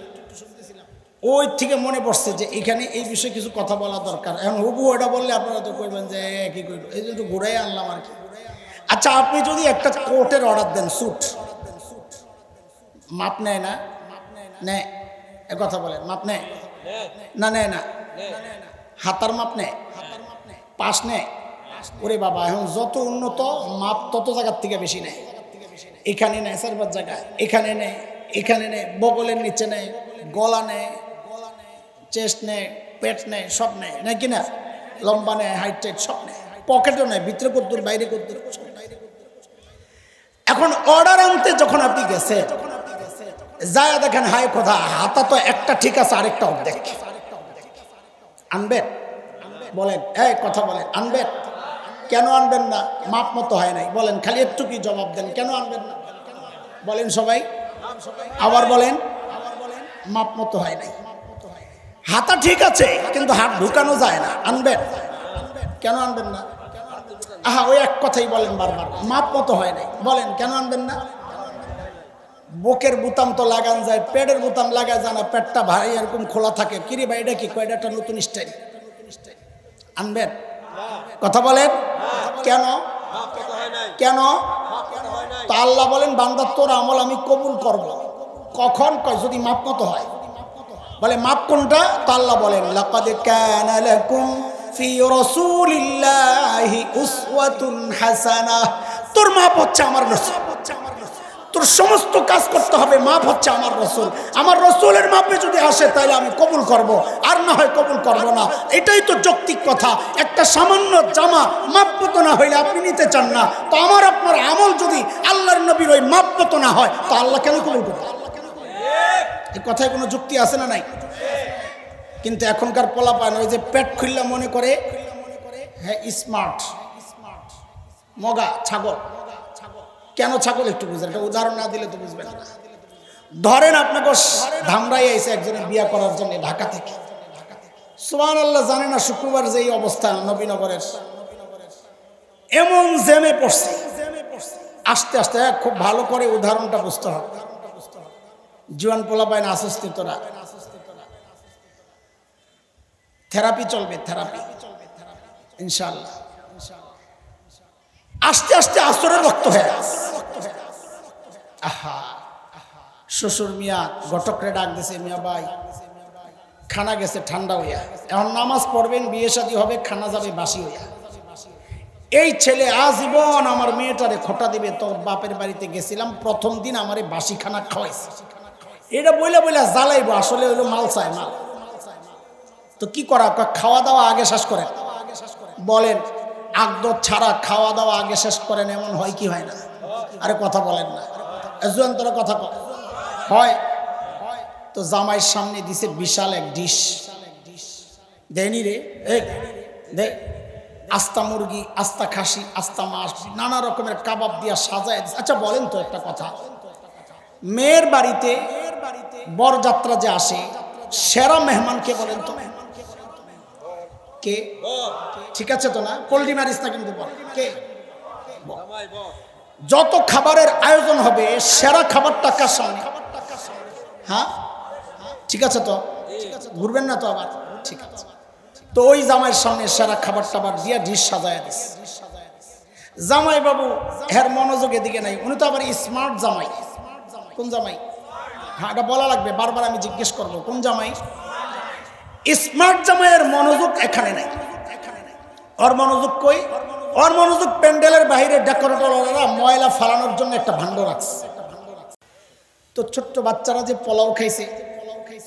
ওই থেকে মনে পড়ছে যে এখানে এই বিষয়ে কিছু কথা বলা দরকার। এখন হুবু ওটা বললে আপনারা তো কইবেন যে কি কইল, এই জন্য ঘুরাই আনলাম আর কি। আচ্ছা, আপনি যদি একটা কোটের অর্ডার দেন, স্যুট মাপ নেয় না? নেয়। এ কথা বলেন, মাপ নেয় না? নেয় না? হাতার মাপ নেয়, পাশ নেয়। ওরে বাবা, এখন যত উন্নত মাপ তত জায়গার থেকে বেশি নেয়। এখানে নেয় 4-5 জায়গায়, এখানে নেয়, এখানে নেয়, বগলের নিচে নেয়, গলা নেয়, চেস্ট নেয়, পেট নেয়, সব নেয়, নেয় কিনা? লম্বা নেয়, হাইট টাইট সব নেয়, পকেটও নেয়, ভিতরে কদ্দুর বাইরে কদ্দুর। এখন অর্ডার আনতে যখন আপনি গেছে, যায় দেখেন হাই কথা, হাতা তো একটা ঠিক আছে, আরেকটা অর্ধেক। আনবেন? বলেন, এই কথা বলেন, আনবেন? কেন আনবেন না? মাপ মতো হয় নাই। বলেন, খালি একটু কি জবাব দেন, কেন আনবেন না? বলেন সবাই, আবার বলেন, মাপ মতো হয় নাই। হাতা ঠিক আছে কিন্তু হাত ঢুকানো যায় না, আনবেন? কেন আনবেন না? আহা, ওই এক কথাই বলেন বারবার, মাপ মতো হয় নাই। বলেন, কেন আনবেন না? বুকের বুতাম তো লাগান যায়, পেটের বুতাম লাগা যায় না, পেটটা ভারী এরকম খোলা থাকে। কিরে ভাই, এটা কি? কয়টা একটা নতুন স্টাইল। আনবেন? কথা বলেন, কেন? কেন? তা আল্লাহ বলেন, বান্দা তোর আমল আমি কবুল করব। কখন? কয় যদি মাপ মতো হয়। বলে মাপ কোনটা? তা আল্লাহ বলেন, লাকাদ কানা লাকুম ফি রাসূলিল্লাহি উসওয়াতুন হাসানাহ। তোর মাপ হচ্ছে আমার রাসূল। তোর সমস্ত কাজ করতে হবে, মাপ হচ্ছে আমার রাসূল। আমার রাসূলের মাপে যদি আসে তাহলে আমি কবুল করব, আর না হয় কবুল করব না। এটাই তো যৌক্তিক কথা। একটা সামান্য জামা মাপ মতো না হইলে আপনি নিতে চান না, তো আমার আপনার আমল যদি আল্লাহর নবীর ওই মাপ মতো না হয়, তো আল্লাহ কেন কবুল করবে? এই কথায় কোনো যুক্তি আছে না? নাই। কিন্তু এখনকার পোলাপান ওই যে পেট খুললে মনে করে হ্যাঁ স্মার্ট, মগা ছাগল। কেন ছাগল একটু বুঝেন, একটা উদাহরণ না দিলে তো বুঝবেন না। ধরেন আপনাকে ধামরাই আইছে একজনের বিয়ে করার জন্য ঢাকা থেকে। সুবহানাল্লাহ, জানে না শুক্রবার যে এই অবস্থা নবীনগরের, এমন জেমে পড়ছে। আস্তে আস্তে খুব ভালো করে উদাহরণটা বুঝতে হবে। জোয়ান পোলাপাইন আসস্তি, তোরা থেরাপি চলবে, থেরাপি ইনশাআল্লাহ। আস্তে আস্তে আসরের রক্ত হয়ে গেছে। আহা, শ্বশুর মিয়া ঘটকরে ডাক দিছে, মিয়া ভাই খানা গেছে ঠান্ডা হইয়া, এখন নামাজ পড়বেন, বিয়ে শাদী হবে, খানা যাবে বাসি হইয়া। এই ছেলে আজীবন আমার মেয়েটারে খোটা দিবে। তোর বাপের বাড়িতে গেছিলাম, প্রথম দিন আমারে বাসি খানা খাওয়াইছে। এটা বইলা বইলা জ্বালাইবো, আসলে হইলো মাল চায়, মাল। তো কি করা? খাওয়া দাওয়া আগে শেষ করেন। বলেন, আগদর ছাড়া খাওয়া দাওয়া আগে শেষ করেন, এমন হয় কি হয় না? আরে কথা বলেন না, জোয়ান তোরা কথা হয়। তো জামাইয়ের সামনে দিছে বিশাল এক ডিশ, দেয়নি রে, দে আস্তা মুরগি, আস্তা খাসি, আস্তা মাছ, নানা রকমের কাবাব দিয়া সাজায় দিছে। আচ্ছা বলেন তো একটা কথা, মেয়ের বাড়িতে বরযাত্রা যে আসে, সেরা মেহমানকে বলেন তো? কে? ঠিক আছে তো না? পোল্ট্রি মারিস না কিন্তু, বল কে? যত খাবারের আয়োজন হবে, সেরা খাবারটা কার সামনে? হ্যাঁ, ঠিক আছে তো? ঘুরবেন না তো আবার? ঠিক আছে। তো ওই জামাইয়ের সামনে সেরা খাবার টাবার দিয়া ডিশ সাজায় দিস। জামাই বাবু এর মনোযোগ এদিকে নাই, উনি তো আবার স্মার্ট জামাই। কোন জামাই? হ্যাঁ, এটা বলা লাগবে, বারবার আমি জিজ্ঞেস করবো কোন জামাই। স্মার্ট জামাইয়ের মনোযোগ এখানে নাই। ওর মনোযোগ কই? ওর মনোযোগ প্যান্ডেলের বাইরে ডেকোরেটররা ময়লা ফালানোর জন্য একটা ভাণ্ড রাখছে। তো ছোট্ট বাচ্চারা যে পোলাও খাইছে,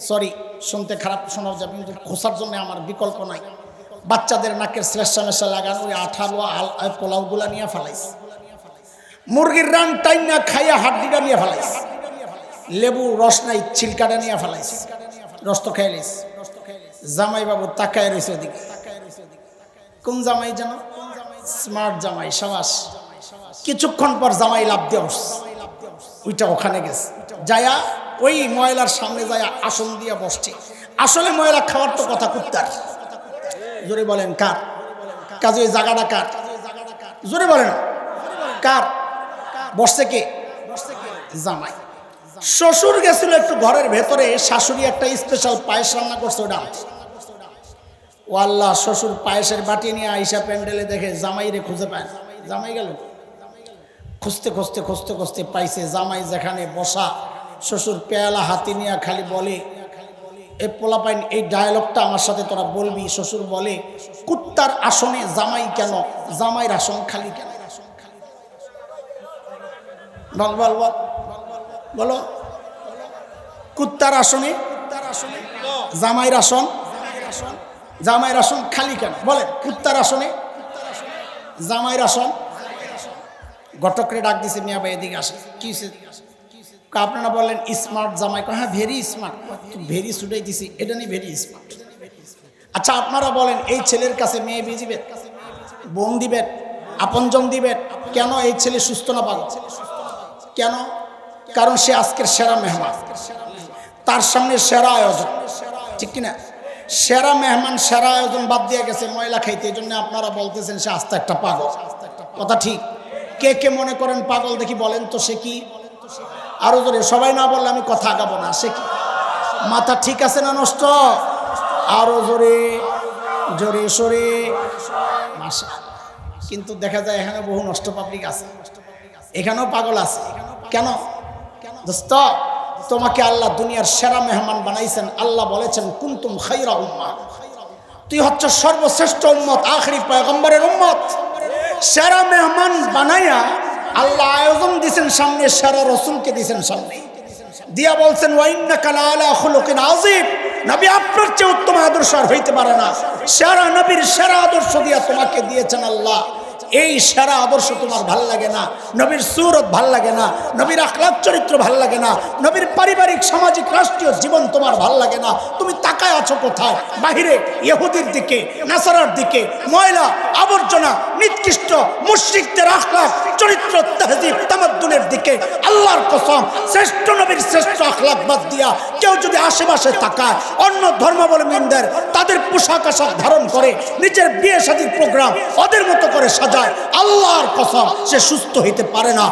সরি শুনতে খারাপ শোনাও যাবে, কিন্তু খোসার জন্য আমার বিকল্প নাই। বাচ্চাদের নাকের শ্লেষা মেশা লাগানো ওই আঠালো পোলাওগুলা নিয়ে ফেলাইছে। মুরগির রান টাইম না খাইয়া হাড্ডিটা নিয়ে ফেলাইছে। লেবু রস নাই, ছিলকাটা নিয়ে ফেলাইছে, রস তো খাইলিস। জামাই বাবু তাকায় রয়েছে ওদিকে। কোন জামাই যেন? স্মার্ট জামাই, সাবাস। কিছুক্ষণ পর জামাই লাভ দিয়ে উঠছে, ওইটা ওখানে গেছে, যায়া ওই ময়লার সামনে যায় আসন দিয়ে বসছে। আসলে ময়লা খাওয়ার তো কথা কুত্তার, জোরে বলেন কার? কাজে ওই জায়গাটা কার? জোরে বলেন কার? বসছে কে? জামাই। শ্বশুর গেছিল একটু ঘরের ভেতরে, শাশুড়ি একটা স্পেশাল পায়েস রান্না করছে, ওটা ও আল্লাহ, শ্বশুর পায়েসের বাটি নিয়ে আইসা প্যান্ডেলে দেখে জামাইরে খুঁজে পায় না। জামাই গেল, খুঁজতে খুঁজতে খুঁজতে খুঁজতে পাইছে জামাই যেখানে বসা। শ্বশুর পেয়ালা হাতি নিয়ে খালি বলে, এ পোলাপাইন এই ডায়লগটা আমার সাথে তোরা বলবি। শ্বশুর বলে, কুত্তার আসনে জামাই কেন? জামাইয়ের আসন খালি কেন? বল বল বল বলো, কুত্তার আসনে জামাইয়ের আসন, জামাইয়ের আসন খালি কেন? বলেন, কুত্তার আসনে জামাইয়ের আসন। ঘটকরে ডাক দিছে, মিয়া ভাই এদিকে আসে। কি আপনারা বললেন স্মার্ট জামাই? হ্যাঁ ভেরি স্মার্ট। ভেরি ছুটাই দিছি, এটা নিয়ে ভেরি স্মার্ট। আচ্ছা আপনারা বলেন, এই ছেলের কাছে মেয়ে বিয়ে দিবেন, বোন দিবেন, আপনজন দিবেন কেন? এই ছেলে সুস্থ না পাগল? কেন? কারণ সে আজকের সেরা মেহমান, তার সামনে সেরা আয়োজন, ঠিক কিনা? সেরা মেহমান সেরা আয়োজন বাদ দিয়ে গেছে ময়লা খাইতে। এই জন্য আপনারা বলতেছেন সে আস্তে একটা পাগল। কথা ঠিক? কে কে মনে করেন পাগল দেখি বলেন তো, সে কি? আরো জোরে, সবাই না বললে আমি কথা আগাবো না। সে কি? মাথা ঠিক আছে না নষ্ট? আরো জোরে, জোরে সরে মাসা। কিন্তু দেখা যায় এখানে বহু নষ্ট পাবলিক আছে, এখানেও পাগল আছে। কেন দোস্ত? তোমাকে আল্লাহ দুনিয়ার সেরা মেহমান বানাইছেন। আল্লাহ বলেছেন, কুনতুম খায়রা উম্মাহ, তুই হচ্ছে সর্বশ্রেষ্ঠ উম্মত, আখেরি পয়গম্বরের উম্মত। সেরা মেহমান বানাইয়া আল্লাহ আয়োজন দিয়েছেন সামনে, সেরা রসুলকে দিয়েছেন সামনে দিয়া বলছেন, ওয়া ইন্নাকা লাআলা খুলুকিন আযীম, নবী আপনার চেয়ে উত্তম আদর্শ আর হইতে পারে না। সেরা নবীর সেরা আদর্শ দিয়া তোমাকে দিয়েছেন আল্লাহ। এই সেরা আদর্শ তোমার ভাল লাগে না, নবীর সুরত ভাল লাগে না, নবীর আখলাক চরিত্র ভাল লাগে না, নবীর পারিবারিক সামাজিক রাষ্ট্রীয় জীবন তোমার ভাল লাগে না। তুমি তাকায় আছো কোথায়? বাহিরে ইহুদির দিকে, নাসারার দিকে, ময়লা আবর্জনা নিকৃষ্ট মুশরিকদের আখলাক চরিত্র তাহজিব তামাদ্দুনের দিকে। আল্লাহর কসম, শ্রেষ্ঠ নবীর শ্রেষ্ঠ আখলাক বাদ দিয়া কেউ যদি আশেপাশে তাকায় অন্য ধর্মাবলম্বীদের তাদের পোশাক আশাক ধারণ করে নিজের বিয়ে শাদীর প্রোগ্রাম ওদের মতো করে সাজায়, আল্লাহর কসম সে সুস্থ হইতে পারে না।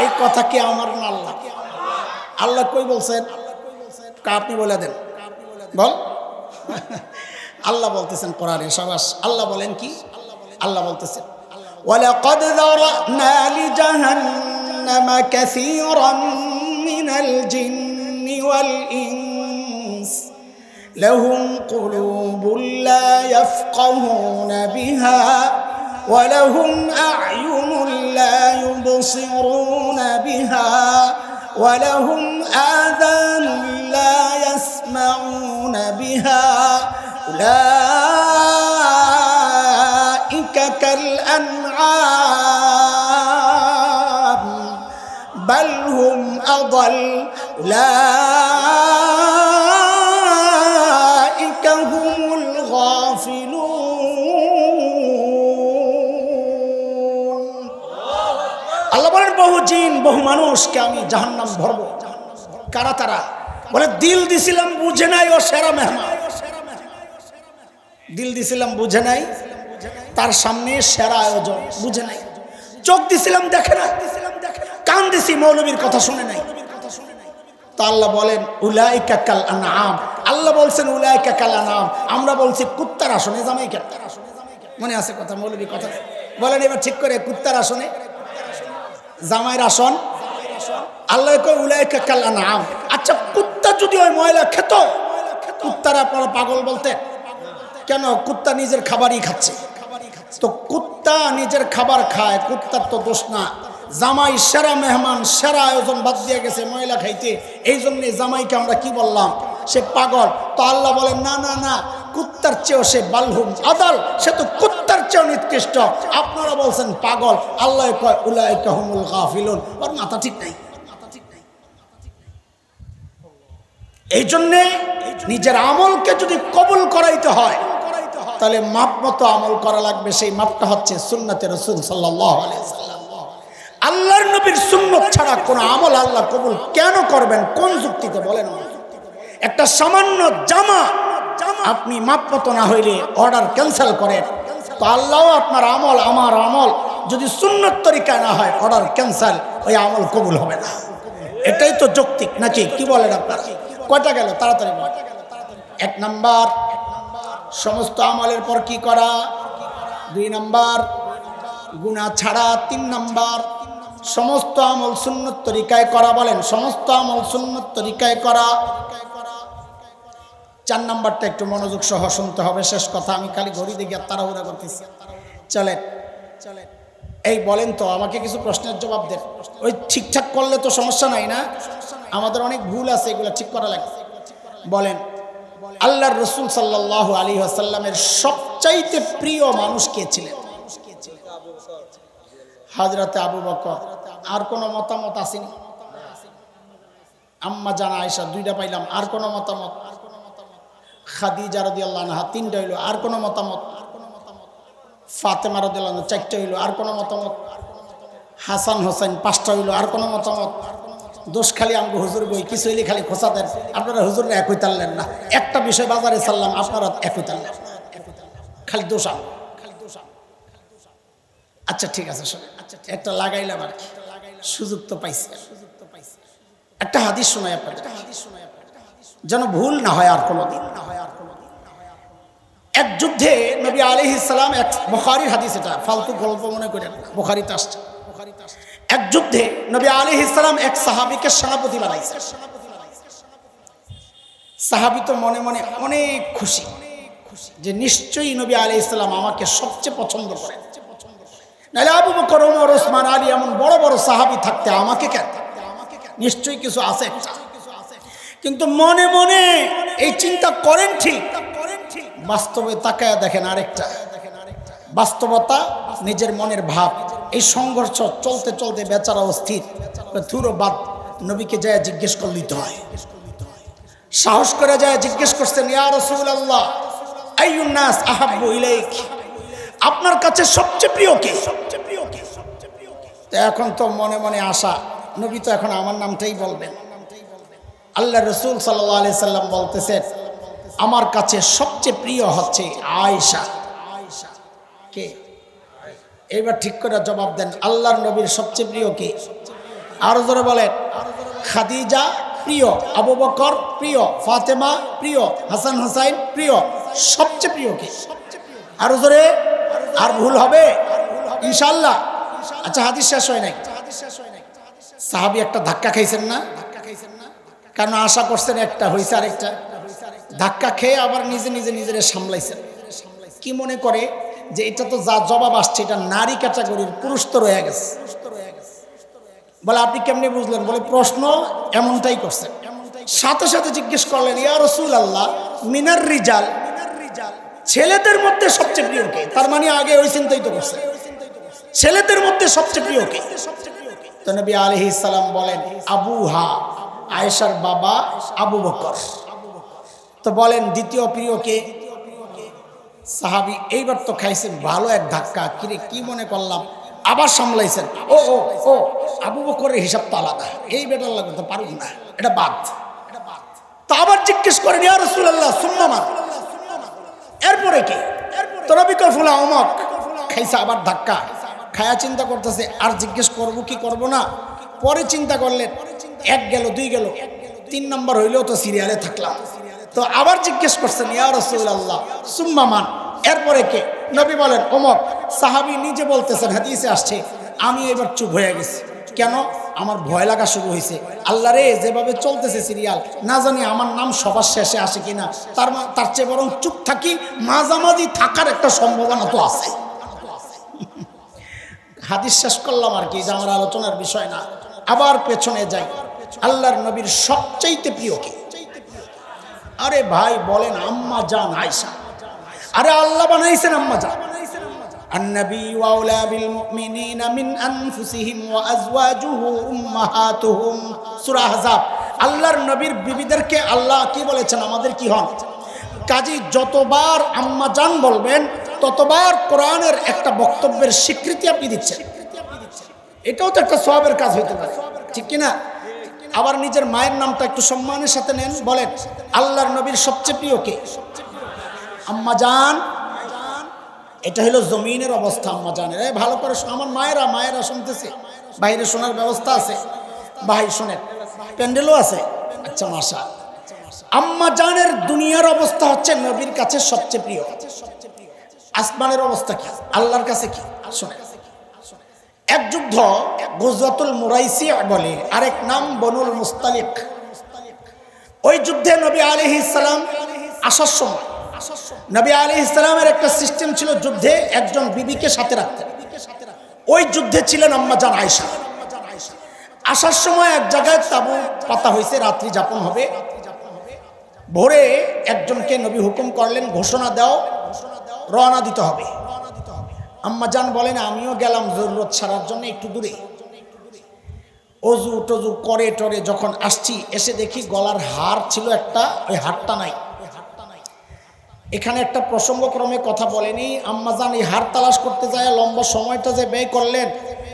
এই কথা কি আমার না আল্লাহ? আল্লাহ কই বলছেন? আপনি বলে দেন, বল। আল্লাহ বলতেছেন কোরআনে, সাবাস। আল্লাহ বলেন কি? আল্লাহ বলতেছেন, ওয়ালাকাদ যারানা লিজাহান্নামা কাসীরাম মিনাল জিন্নি ওয়াল ইনস লাহুম কুলুবুন লা ইয়াফকাহুনা বিহা ওয়া লাহুম আ'য়ুনুন লা ইউবসিরুনা বিহা ওয়া লাহুম আযানুন লা ইয়াসমাউনা বিহা উলাইকা কাল আনআম বাল হুম আদাল উলাইকা হুমুল গাফিলুন। আল্লাহ বলেন, বহু জিন বহু মানুষকে আমি জাহান্নাম ভরব। কারা তারা? বলে, দিল দিছিলাম বুঝে নাই, ও সেরা মেহমান। দিল দিছিলাম বুঝে নাই, তার সামনে সেরা আয়োজন, বুঝে নাই। চোখ দিছিলাম দেখে না, কান দিছি মৌলবীর কথা শুনে নাই। তো আল্লাহ বলেন, উলাইকা কাল আনআম। আল্লাহ বলছেন উলাইকা কাল আনআম, আমরা বলছি কুত্তার আসনে জামাই কেন? মনে আছে কথা, মৌলবী কথা বলেন এবার ঠিক করে। কুত্তার আসনে জামাইয়ের আসন। আল্লাহ কয় উলাইকা কাল আনআম। আচ্ছা, কুত্তা যদি ওই ময়লা খেত, কুত্তারা আপনারা পাগল বলতে কেন? কুত্তা নিজের খাবারই খাচ্ছে। তো কুত্তা নিজের খাবার খায়, কুত্তার তো দোষ না। জামাই সেরা মেহমান, সেরা আয়োজন বাদ দিয়ে গেছে ময়লা খাইতে, এই জন্যে জামাইকে আমরা কি বললাম? সে পাগল। তো আল্লাহ বলেন, না না না, কুত্তার চেয়েও সে বালহুম আদাল, সে তো কুত্তার চেয়েও নিকৃষ্ট। আপনারা বলছেন পাগল। আল্লাহ কয় উলাইকা হুমুল গাফিলুন। ওর মাথা ঠিক নাই। এই জন্যে নিজের আমলকে যদি কবুল করাইতে হয় তাহলে মাপ মতো আমল করা লাগবে। সেই মাপটা হচ্ছে সুন্নতে রাসূল সাল্লাল্লাহু আলাইহি ওয়াসাল্লাম। আল্লাহর নবীর সুন্নত ছাড়া কোন আমল আল্লাহ কবুল কেন করবেন? কোন যুক্তিতে বলেন? একটা সামান্য জামা আপনি মাপ মতো না হইলে অর্ডার ক্যান্সেল করেন, তো আল্লাহও আপনার আমল আমার আমল যদি সুন্নত তরিকায় না হয় অর্ডার ক্যান্সেল, ওই আমল কবুল হবে না। এটাই তো যৌক্তিক নাকি? কি বলেন আপনারা? কয়টা গেল তাড়াতাড়ি? 1 নাম্বার সমস্ত আমলের পর কি করা, 2 নাম্বার গুনাহ ছাড়া, 3 নাম্বার সমস্ত আমল সুন্নত তরিকায় করা। বলেন সমস্ত আমল সুন্নত তরিকায় করা। 4 নাম্বারটা একটু মনোযোগ সহ শুনতে হবে, শেষ কথা। আমি খালি ঘড়ি দেখি তাড়াহুড়া করতেছি। চলেন এই বলেন তো, আমাকে কিছু প্রশ্নের জবাব দেন। ওই ঠিকঠাক করলে তো সমস্যা নাই না? আমাদের অনেক ভুল আছে, এগুলো ঠিক করা লাগে। বলেন আল্লাহর রাসূল সাল্লাল্লাহু আলাইহি ওয়াসাল্লামের সবচাইতে প্রিয় মানুষ কে ছিলেন? হযরতে আবু বকর। আর কোনো মতামত আসেনি? আম্মা জানা আয়েশা 2টা পাইলাম, আর কোনো মতামত? খাদিজা রাদিয়াল্লাহু আনহা 3টা হইলো, আর কোনো মতামত? ফাতেমা রাদিয়াল্লাহু আনহা 4টা হইলো, আর কোনো মতামত? হাসান হোসেন 5টা হইলো, আর কোনো মতামত? দোষ খালি আমগো হুজুর বই, কিছু হইলে খালি খোঁচা দেন। আপনারা হুজুররা এক হইতারলেন না, একটা বিষয় বাজারে চাললাম, আপনারা এক হইতারলেন, খালি দোষ আম। আচ্ছা ঠিক আছে, শোনেন, একটা লাগাইলাম আর কি, সুযোগ তো পাইছি। একটা হাদিস শোনাই আপনাদের, যেন ভুল না হয় আর কোনোদিন। এক যুদ্ধে নবী আলাইহিস সালাম, এক বুখারীর হাদিস, এটা ফালতু গল্প মনে করেন, বুখারীতে আসছে। এক যুদ্ধে নবী আলাইহিস সালাম এক সাহাবীকে সেনাপতি বানাইছে। সাহাবী তো মনে মনে অনেক খুশি যে নিশ্চয়ই নবী আলাইহিস সালাম আমাকে সবচেয়ে পছন্দ করেন, নাহলে আবু বকর, ওমর, ওসমান, আলী এমন বড় বড় সাহাবী থাকতে আমাকে কেন? নিশ্চয়ই কিছু আছে। কিন্তু মনে মনে এই চিন্তা করেন ঠিক, বাস্তবে তাকায় দেখেন আরেকটা বাস্তবতা, নিজের মনের ভাব। এই সংঘর্ষ চলতে চলতে বেচারা অস্থির, থুরো বাদ। নবীকে যায় জিজ্ঞেস করলে তো হয়, সাহস করে যায় জিজ্ঞেস করছেন, ইয়া রাসূলুল্লাহ আইয়ুন নাস আহাব্বু ইলাইক, আপনার কাছে সবচেয়ে প্রিয় কে? তো এখন তো মনে মনে আশা, নবী তো এখন আমার নামটাই বলবেন। আল্লাহ রাসূল সাল্লাল্লাহু আলাইহি সাল্লাম বলতেছেন, আমার কাছে সবচেয়ে প্রিয় হচ্ছে আয়েশা। কে? এইবার ঠিক করে জবাব দেন, আল্লাহর নবীর সবচেয়ে প্রিয় কে? আরো জোরে বলেন। খাদিজা প্রিয়, আবু বকর প্রিয়, ফাতেমা প্রিয়, হাসান হুসাইন প্রিয়, সবচেয়ে প্রিয় কে? আরো জোরে। আর ভুল হবে ইনশাআল্লাহ। আচ্ছা হাদিস শেষ হয় নাই। সাহাবী একটা ধাক্কা খাইছেন না? কেন? আশা করছেন একটা, হয়েছে আরেকটা। ধাক্কা খেয়ে আবার নিজে নিজে নিজের সামলাইছেন। কি মনে করে যে এটা তো যা জবাব আসছে এটা নারী ক্যাটাগরির, পুরুষ তো রয়ে গেছে। বলে আপনি কেমনে বুঝলেন? বলে প্রশ্ন এমনটাই করছেন। সাথে সাথে জিজ্ঞেস করলেন, ইয়া রাসূলুল্লাহ মিনার রিজাল, ছেলেদের মধ্যে সবচেয়ে প্রিয় কে? তার মানে আগে ওই চিন্তাই তো করছে, ছেলেদের মধ্যে সবচেয়ে প্রিয় কে? তো নবী আলাইহিস সালাম বলেন, আবুহা, আয়েশার বাবা আবু বকর। তো বলেন দ্বিতীয় প্রিয় কে? সাহাবী এইবার তো খাইছেন ভালো এক ধাক্কা, কিরে কি মনে করলাম, আবার সামলাইছেন। ও ও ও আবু বকরের হিসাব তো আলাদা, এই বেটার লাগবে তো পারুন না, এটা বাদ। তো আবার জিজ্ঞেস করেন, ইয়া রাসূলুল্লাহ সুম্মা মান, এরপরে কে? তো নবী কয় ফুলা অমক। খাইছে আবার ধাক্কা, খায়া চিন্তা করতেছে আর জিজ্ঞেস করব কি করব না। পরে চিন্তা করলেন, 1 গেল 2 গেল, 3 নাম্বার হইলেও তো সিরিয়ালে থাকলাম। তো আবার জিজ্ঞেস করছেন, ইয়া রাসূলুল্লাহ সুম্মা মান, এরপরে কে? নবী বলেন অমক। সাহাবী নিজে বলতেছেন, হাদিসে আসছে, আমি এবার চুপ হয়ে গেছি। কেন? আমার ভয় লাগা শুরু হয়েছে। আল্লাহ রে, যেভাবে চলতেছে সিরিয়াল, না জানি আমার নাম সবার শেষে আসে কিনা। তার চেয়ে বরং চুপ থাকি, মাঝামাঝি থাকার একটা সম্ভাবনা তো আছে। হাদিস শেষ করলাম আর কি, যে আমার আলোচনার বিষয় না। আবার পেছনে যাই, আল্লাহর নবীর সবচাইতে প্রিয় কে? আরে ভাই বলেন আম্মা জান আয়েশা। আরে আল্লাহ বানাইছেন আম্মা জান। النبي وأولى بالمؤمنين من أنفسهم وأزواجه أمهاتهم সূরা আহজাব। আল্লাহর নবীর বিবিদেরকে আল্লাহ কি বলেছেন? আমাদের কি হন? কাজী যতবার আম্মা জান বলবেন ততবার কোরআনের একটা বক্তব্যের স্বীকৃতি আপনি দিচ্ছেন। এটাও তো একটা সওয়াবের কাজ হইতে পারে, ঠিক কিনা? আবার নিজের মায়ের নামটা একটু সম্মানের সাথে নেন, বলেন আল্লাহর নবীর সবচেয়ে প্রিয় কে? আম্মা জান। এটা হলো জমিনের অবস্থা আম্মা জানের। ভালো করে আমার মায়েরা শুনতেছে, বাইরে শোনার ব্যবস্থা আছে? ভাই শোনেন, প্যান্ডেলও আছে। আচ্ছা মাশা। আম্মা জানের দুনিয়ার অবস্থা হচ্ছে নবীর কাছে সবচেয়ে প্রিয়। আসমানের অবস্থা কি, আল্লাহর কাছে কি? শোনেন, এক যুদ্ধ গুজরাতুল মুরাইসি বলে, আরেক নাম বনুল মুস্তালিক। ওই যুদ্ধে নবী আলাইহিস সালাম আসার সময় নবী আলাইহিস সালামের একটা সিস্টেম ছিল, যুদ্ধে একজন বিবিকে সাথে রাখতেন। ওই যুদ্ধে ছিলেন আম্মা জান আয়েশা। আসার সময় এক জায়গায় তাবু পাতা হয়েছে, রাত্রি যাপন হবে। ভোরে একজনকে নবী হুকুম করলেন, ঘোষণা দাও, রওনা দিতে হবে। আম্মা জান বলেন আমিও গেলাম জরুরত ছাড়ার জন্য একটু দূরে। অজু টজু করে টরে যখন আসছি, এসে দেখি গলার হার ছিল একটা, ওই হারটা নাই। এখানে একটা প্রসঙ্গক্রমে কথা বলেনি, আম্মাজান এই হার তালাশ করতে যায় লম্বা সময়টা যে ব্যয় করলেন,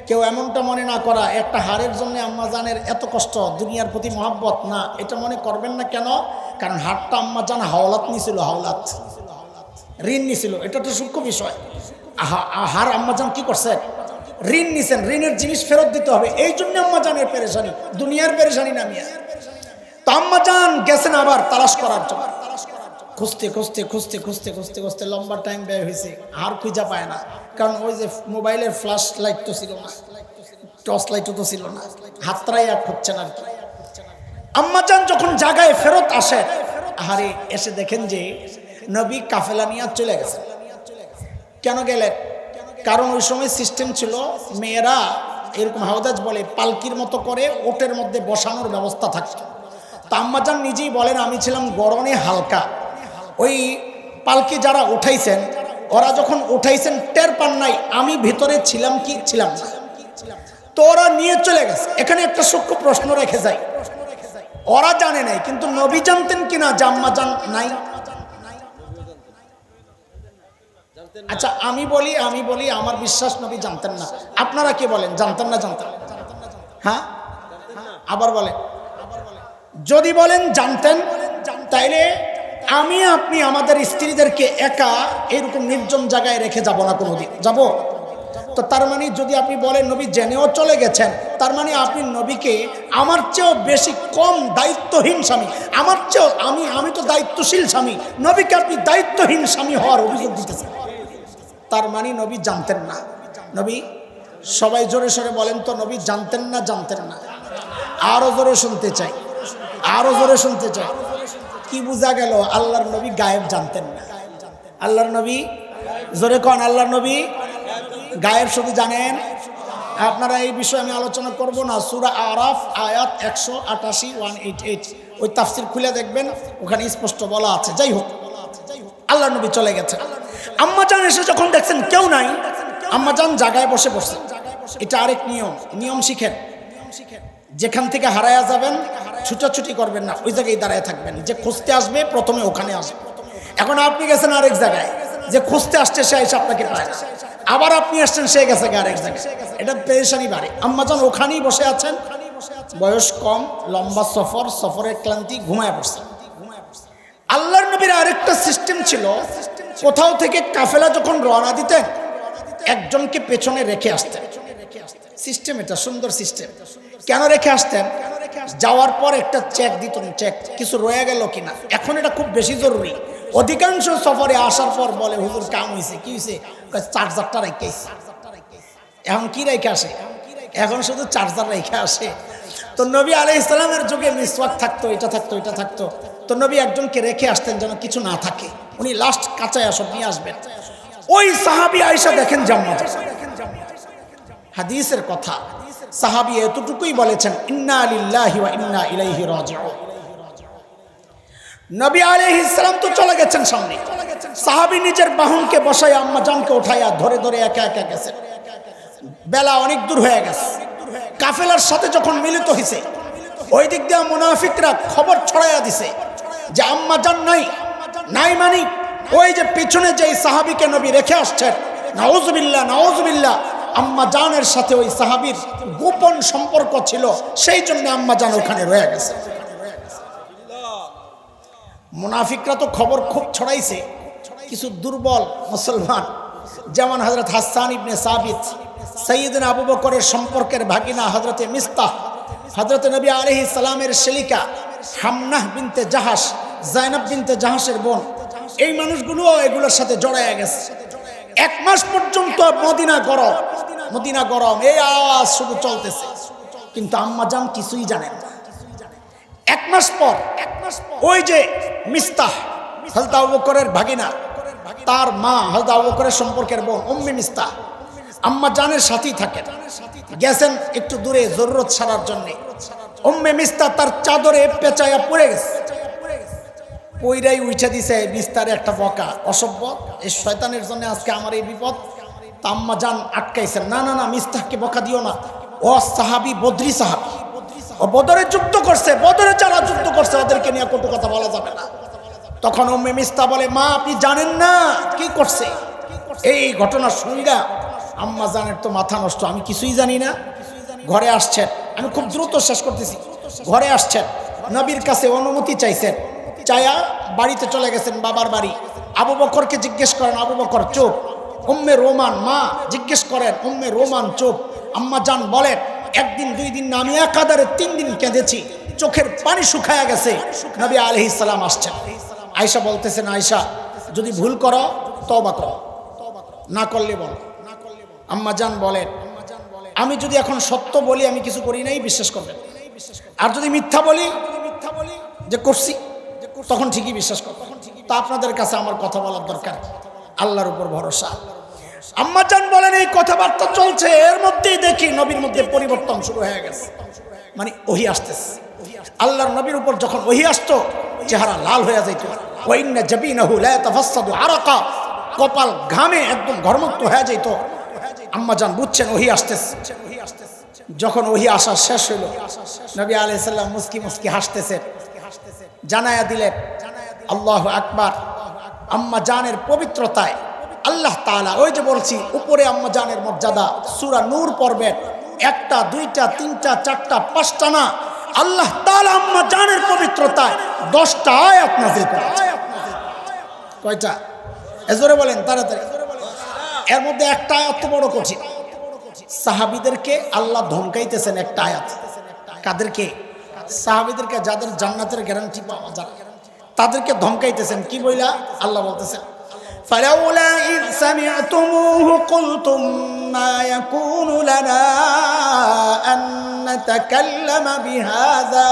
কেউ এমনটা মনে না করা একটা হারের জন্য আম্মাজানের এত কষ্ট, দুনিয়ার প্রতি মহব্বত না, এটা মনে করবেন না। কেন? কারণ হারটা আম্মাজান হাওলাত নিছিল, হাওলাত ঋণ নিছিল। এটা তো সূক্ষ্ম বিষয়। হার আম্মাজান কি করছেন? ঋণ নিছেন, ঋণের জিনিস ফেরত দিতে হবে। এই জন্য আম্মাজানের পেরেশানি, দুনিয়ার পেরেশানি না মিয়া। তো আম্মাজান গেছেন আবার তালাশ করার জন্য, খুঁজতে খুঁজতে খুঁজতে খুঁজতে খুঁজতে খুঁজতে লম্বা টাইম ব্যয় হয়েছে, আর খুঁজা পায় না। কারণ ওই যে মোবাইলের ফ্ল্যাশ লাইট তো ছিল না, টর্চ লাইটও তো ছিল না, হাতটাই আর খুঁজছেন আর কি। আম্মাজান যখন জায়গায় ফেরত আসে, আহারে এসে দেখেন যে নবী কাফেলা নিয়ে চলে গেছে। কেন গেলেন? কারণ ওই সময় সিস্টেম ছিল, মেয়েরা এরকম হাওদাজ বলে পালকির মতো করে ওটের মধ্যে বসানোর ব্যবস্থা থাকতো। তা আম্মাজান নিজেই বলেন আমি ছিলাম গরমে হালকা, ওই পালকি যারা উঠাইছেন ওরা যখন উঠাইছেন টের পান নাই আমি ভিতরে ছিলাম কি ছিলাম না, তো ওরা নিয়ে চলে গেছে। এখানে একটা সূক্ষ্ম প্রশ্ন রেখে যায়, ওরা জানে নাই কিন্তু নবী জানতেন কিনা যে আম্মাজান নাই? আচ্ছা আমি বলি আমার বিশ্বাস নবী জানতেন না। আপনারা কি বলেন, জানতেন না? জানতেন? হ্যাঁ, আবার বলেন। যদি বলেন জানতেন, তাইলে আমি আপনি আমাদের স্ত্রীদেরকে একা এরকম নির্জন জায়গায় রেখে যাব না কোনোদিন, যাব? তো তার মানে যদি আপনি বলেন নবী জেনেও চলে গেছেন, তার মানে আপনি নবীকে আমার চেয়েও বেশি কম দায়িত্বহীন স্বামী, আমার চেয়েও আমি তো দায়িত্বশীল স্বামী, নবীকে আপনি দায়িত্বহীন স্বামী হওয়ার অভিযোগ দিতেছেন। তার মানে নবী জানতেন না। নবী, সবাই জোরে সরে বলেন তো, নবী জানতেন না? জানতেন না? আরো জোরে শুনতে চাই, আরো জোরে শুনতে চাই। কি বোঝা গেল? আল্লাহর নবী গায়েব জানতেন না। আল্লাহর নবী, জোরে কন, আল্লাহর নবী গায়েব শুধু জানেন। আপনারা এই বিষয়ে আমি আলোচনা করব না। সূরা আরাফ আয়াত 188 188 ওই তাফসীর খুলে দেখবেন, ওখানে স্পষ্ট বলা আছে। যাই হোক, আল্লাহর নবী চলে গেছে। আম্মাজান এসে যখন দেখছেন কেউ নাই, আম্মাজান জায়গায় বসে বসে। এটা আরেক নিয়ম শিখেন, যেখান থেকে হারায়া যাবেন ছুটাছুটি করবেন না, ওই জায়গায় দাঁড়ায় থাকবেন। যে খুঁজতে আসবে প্রথমে ওখানে আসবে। এখন আপনি গেছেন আরেক জায়গায়, যে খুঁজতে আসছে সে এসে আপনাকে পায় না, আবার আপনি আসছেন সে গেছে আরেক জায়গায়, এটা পেরেশানি বাড়ে। আম্মাজান ওখানেই বসে আছেন, বয়স কম, লম্বা সফরের ক্লান্তি, ঘুমায় পড়ছেন। আল্লাহর নবীর আরেকটা সিস্টেম ছিল, কোথাও থেকে কাফেলা যখন রওনা দিতেন একজনকে পেছনে রেখে আসতেন। সিস্টেম এটা সুন্দর সিস্টেম। কেন রেখে আসতেন? যাওয়ার পর একটা চেক দিতেন, চেক কিছু রয়ে গেল কিনা। এখন এটা খুব বেশি জরুরি। অধিকাংশ সফরে আসার পর বলে হুজুর কাম হয়েছে, কি হয়েছে? চার্জারটা রেখে আসে। এখন কি রেখে আসে? এখন শুধু চার্জার রেখে আসে। তো নবী আলাইহিস সালামের যুগে মিসওয়াক থাকতো, এটা থাকতো, এটা থাকতো। তো নবী একজনকে রেখে আসতেন যেন কিছু না থাকে, উনি লাস্ট কাঁচায় সব নিয়ে আসবেন। ওই সাহাবী আয়েশা দেখেন জান্নাতে, হাদিসের কথা, সাহাবী এতটুকুই বলেছেন, ইন্না লিল্লাহি ওয়া ইন্না ইলাইহি রাজিউন। নবী আলাইহিস সালাম তো চলে গেছেন সামনে, সাহাবী নিজের বাহনকে বসায় আম্মাজানকে উঠাইয়া ধরে ধরে একা একা গেছেন। বেলা অনেক দূর হয়ে গেছে। কাফেলার সাথে যখন মিলিত হয়েছে, ওই দিক দিয়ে মুনাফিকরা খবর ছড়াইয়া দিছে যে আম্মাজান নাই মানে ওই যে পিছনে যে সাহাবীকে নবী রেখে আসছেন, নাউজুবিল্লাহ নাউজুবিল্লাহ, আম্মা জানের সাথে ওই সাহাবীর গোপন সম্পর্ক ছিল, সেই জন্য আম্মা জান ওখানে রয়ে গেছে। মুনাফিকরা তো খবর খুব ছড়াইছে, কিছু দুর্বল মুসলমান যেমন হযরত হাসান ইবনে সাবিত, সাইয়েদনা আবু বকরের সম্পর্কের ভাগিনা হযরতে মিস্তাহ, হযরত নবী আলাইহিস সালামের শেলিকা হামনাহ বিনতে জাহাশ, জায়নাব বিনতে জাহাশের বোন, এই মানুষগুলো এগুলোর সাথে জড়ায় গেছে। 1 মাস পর্যন্ত মদিনা গরম, এই আওয়াজ শুধু চলতেছে, কিন্তু আম্মা জান কিছুই জানেন না। 1 মাস পর ওই যে মিস্তাহ হযরত আবু বকরের ভাগিনা, তার মা হযরত আবু বকরের সম্পর্কের বোন উম্মে মিস্তাহ আম্মা জানের সাথেই থাকেন, গেছেন একটু দূরে জরুরত সারার জন্য। উম্মে মিস্তাহ তার চাদরে পেঁচায়া পড়ে গেছে, পইরাই উঠে দিছে বিস্তারে একটা বকা, অসভ্য, এই শয়তানের জন্য আজকে আমার এই বিপদ। তা আম্মা জান আটকাইছেন, না না না, মিস্তাহকে বকা দিও না, ও সাহাবী, বদরি সাহাবী, ও বদরে যুদ্ধ করছে, বদরে যারা যুদ্ধ করছে ওদেরকে নিয়ে কটু কথা বলা যাবে না। তখন উম্মে মিস্তাহ বলে, মা আপনি জানেন না কি করছে, এই ঘটনার সংজ্ঞা। আম্মা জানের তো মাথা নষ্ট, আমি কিছুই জানি না। ঘরে আসছেন, আমি খুব দ্রুত শেষ করতেছি, ঘরে আসছেন, নবীর কাছে অনুমতি চাইছেন, চায়া বাড়িতে চলে গেছেন, বাবার বাড়ি। আবু বকরকে জিজ্ঞেস করেন, আবু বকর চুপ। উম্মে রোমান মা জিজ্ঞেস করেন, উম্মে রোমান চুপ। আম্মা জান বলেন, 1 দিন 2 দিন না, আমি একাধারে 3 দিন কেঁদেছি, চোখের পানি শুকায়া গেছে। নবী আলাইহিস সালাম আসছেন। আয়েশা বলতেছেন, আয়েশা যদি ভুল করো তওবা করো, না করলে বলো। আম্মা জান বলেন, আমি যদি এখন সত্য বলি আমি কিছু করি নাই, বিশ্বাস করবেন, আর যদি মিথ্যা বলি যে করছি, তখন ঠিকই বিশ্বাস করবেন। তা আপনাদের কাছে আমার কথা বলার দরকার, আল্লাহর উপর ভরসা। আম্মা জান বলেন, এই কথাবার্তা চলছে, এর মধ্যেই দেখি নবীর মধ্যে পরিবর্তন শুরু হয়ে গেছে, মানে ওহী আসতেছে। আল্লাহর নবীর উপর যখন ওহী আসতো, চেহারা লাল হয়ে যাইত, ওয়া ইন্না জাবিনাহু লা তাফাসসাদু আরাকা, কপাল ঘামে একদম ঘর্মত্ব হয়ে যাইত। আম্মা জান বুঝছেন ওহী আসতেছে। যখন ওহী আসা শেষ হইল, নবী আলাইহিস সালাম মুস্কি মুস্কি হাসতেছেন, জানায়া দিলেন আল্লাহু আকবার। আম্মা জানের পবিত্রতায় আল্লাহ তাআলা, ওই যে বলছি উপরে আম্মা জানের মর্যাদা, সূরা নূর পড়বেন, 1টা 2টা 3টা 4টা 5টা না, আল্লাহ তাআলা আম্মা জানের পবিত্রতায় 10টা আয়াত নাযিল করেছেন। কয়টা? এজোরে বলেন তাড়াতাড়ি। এর মধ্যে একটা আয়াত তো বড় কঠিন, সাহাবীদেরকে আল্লাহ ধমকাইতেছেন একটা আয়াত। কাদেরকে? সাহাবীদেরকে, যাদের জান্নাতের গ্যারান্টি পাওয়া যায়, তাদেরকে ধমকাইতেছেন। কি বইলা? আল্লাহ বলতেছেন, ফালাউলা ইয সামি'তুমুহু কুলতুম মা ইয়াকুনু লানা আন নাতাকাল্লামা বিহাযা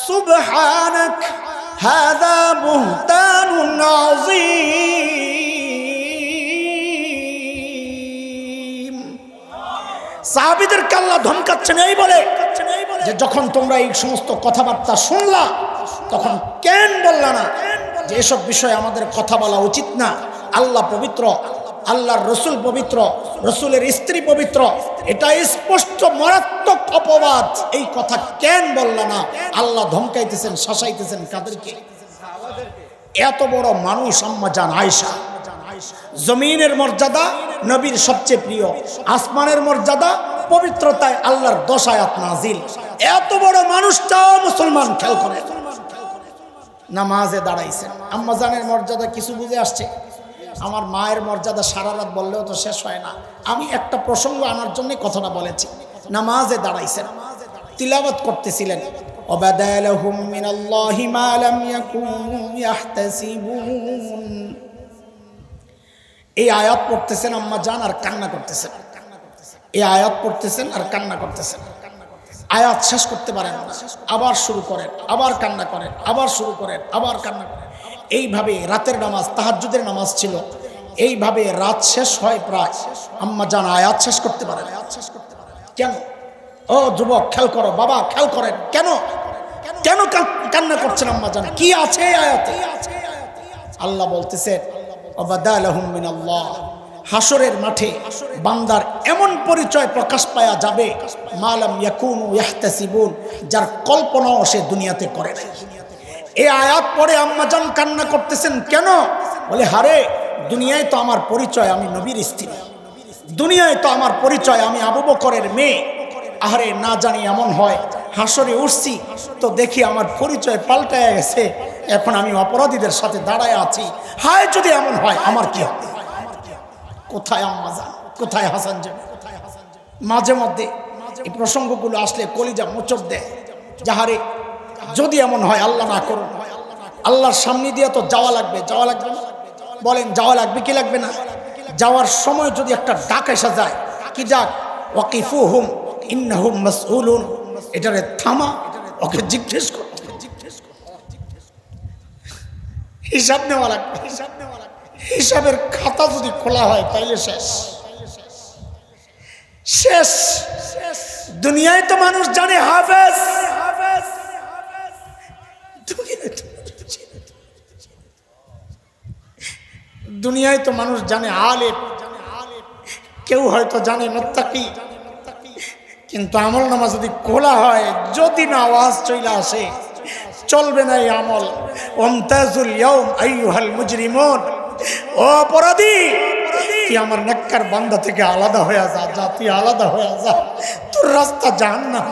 সুবহানাক হাযা বুহতানুন আযীম। সাহাবীদেরকে আল্লাহ ধমকাচ্ছেন এই বলে যে যখন তোমরা এই সমস্ত কথাবার্তা শুনলা, তখন কেন বললা না যে এসব বিষয়ে আমাদের কথা বলা উচিত না? আল্লাহ পবিত্র, আল্লাহর রসুল পবিত্র, রসুলের স্ত্রী পবিত্র, এটা স্পষ্ট মারাত্মক অপবাদ। এই কথা কেন বললা না? আল্লাহ ধমকাইতেছেন, শাসাইতেছেন কাদেরকে? এত বড় মানুষ আম্মা জান আয়েশা। জমিনের মর্যাদা নবীর সবচেয়ে প্রিয়, আসমানের মর্যাদা পবিত্রতায় আল্লাহর 10 আয়াত নাজিল। এত বড় মানুষটাও মুসলমান খেয়াল করে নামাজে দাঁড়াইছেন। আম্মা জানের মর্যাদা কিছু বুঝে আসছে? আমার মায়ের মর্যাদা সারা রাত বললেও তো শেষ হয় না। আমি একটা প্রসঙ্গ আনার জন্য কথাটা বলেছি। নামাজে দাঁড়াইছেন, তিলাওয়াত করতেছিলেন, ওয়াবাদালাহুম মিনাল্লাহি মা লাম ইয়াকুনু ইয়াহতাসিবুন। এই আয়াত পড়তেছেন আম্মা জান আর কান্না করতেছেন, এই আয়াত পড়তেছেন আর কান্না করতেছেন। আয়াত শেষ করতে পারেন না, আবার শুরু করেন, আবার কান্না করেন, আবার শুরু করেন, আবার কান্না করেন। এইভাবে রাতের নামাজ, তাহাজ্জুদের নামাজ ছিল, এইভাবে রাত শেষ হয় প্রায়, আম্মা জান আয়াত শেষ করতে পারেন। কেন? ও যুবক খেয়াল করো, বাবা খেয়াল করেন, কেন কেন কান্না করছেন আম্মা জান? কি আছে এই আয়াতে? আল্লাহ বলতেছেন, ওয়াবাদালাহুম মিনাল্লাহ, হাসরের মাঠে বান্দার এমন পরিচয় প্রকাশ পাওয়া যাবে, মা লাম ইয়াকুনু ইয়াহতাসিবুন, যার কল্পনাও সে দুনিয়াতে করে নাই। এই আয়াত পড়ে আম্মা জান কান্না করতেছেন। কেন? বলে, হারে দুনিয়ায় তো আমার পরিচয় আমি নবীর স্ত্রী, দুনিয়ায় তো আমার পরিচয় আমি আবু বকরের মেয়ে। আরে না জানি এমন হয় হাসরে উঠছি তো দেখি আমার পরিচয় পাল্টায় গেছে, এখন আমি অপরাধীদের সাথে দাঁড়ায় আছি। হায় যদি এমন হয় আমার কি হবে? কোথায় আম্মা যান, কোথায় হাসান যাবে? মাঝে মধ্যে এই প্রসঙ্গগুলো আসলে কলিজা মোচড় দেয়। যাহারে যদি এমন হয়, আল্লাহ না করুন, আল্লাহর সামনে দিয়ে তো যাওয়া লাগবে, যাওয়া লাগবে না? বলেন যাওয়া লাগবে কি লাগবে না? যাওয়ার সময় যদি একটা ডাক এসে যায়, কি ডাক? ওয়াকিফুহুম ইন্নাহুম মাসউলুন, এটারে থামা, ওকে জিজ্ঞেস কর, হিসাব নেওয়া লাগবে। হিসাবের খাতা যদি খোলা হয় তাইলে শেষ শেষ। দুনিয়ায় তো মানুষ জানে হাফেজ, দুনিয়ায় তো মানুষ জানে আলেম, কেউ হয়তো জানে মুত্তাকি, কিন্তু আমল নামা যদি খোলা হয়, যদি না আওয়াজ চলে আসে, চলবে না এই আমল। ওমতাজুল ইয়াউম আইয়ুহাল মুজরিমুন, ও অপরাধী, তুই আমার নেককার বান্দা থেকে আলাদা হয়ে যা, যা তুই আলাদা হয়ে যা, তোর রাস্তা জাহান্নাম,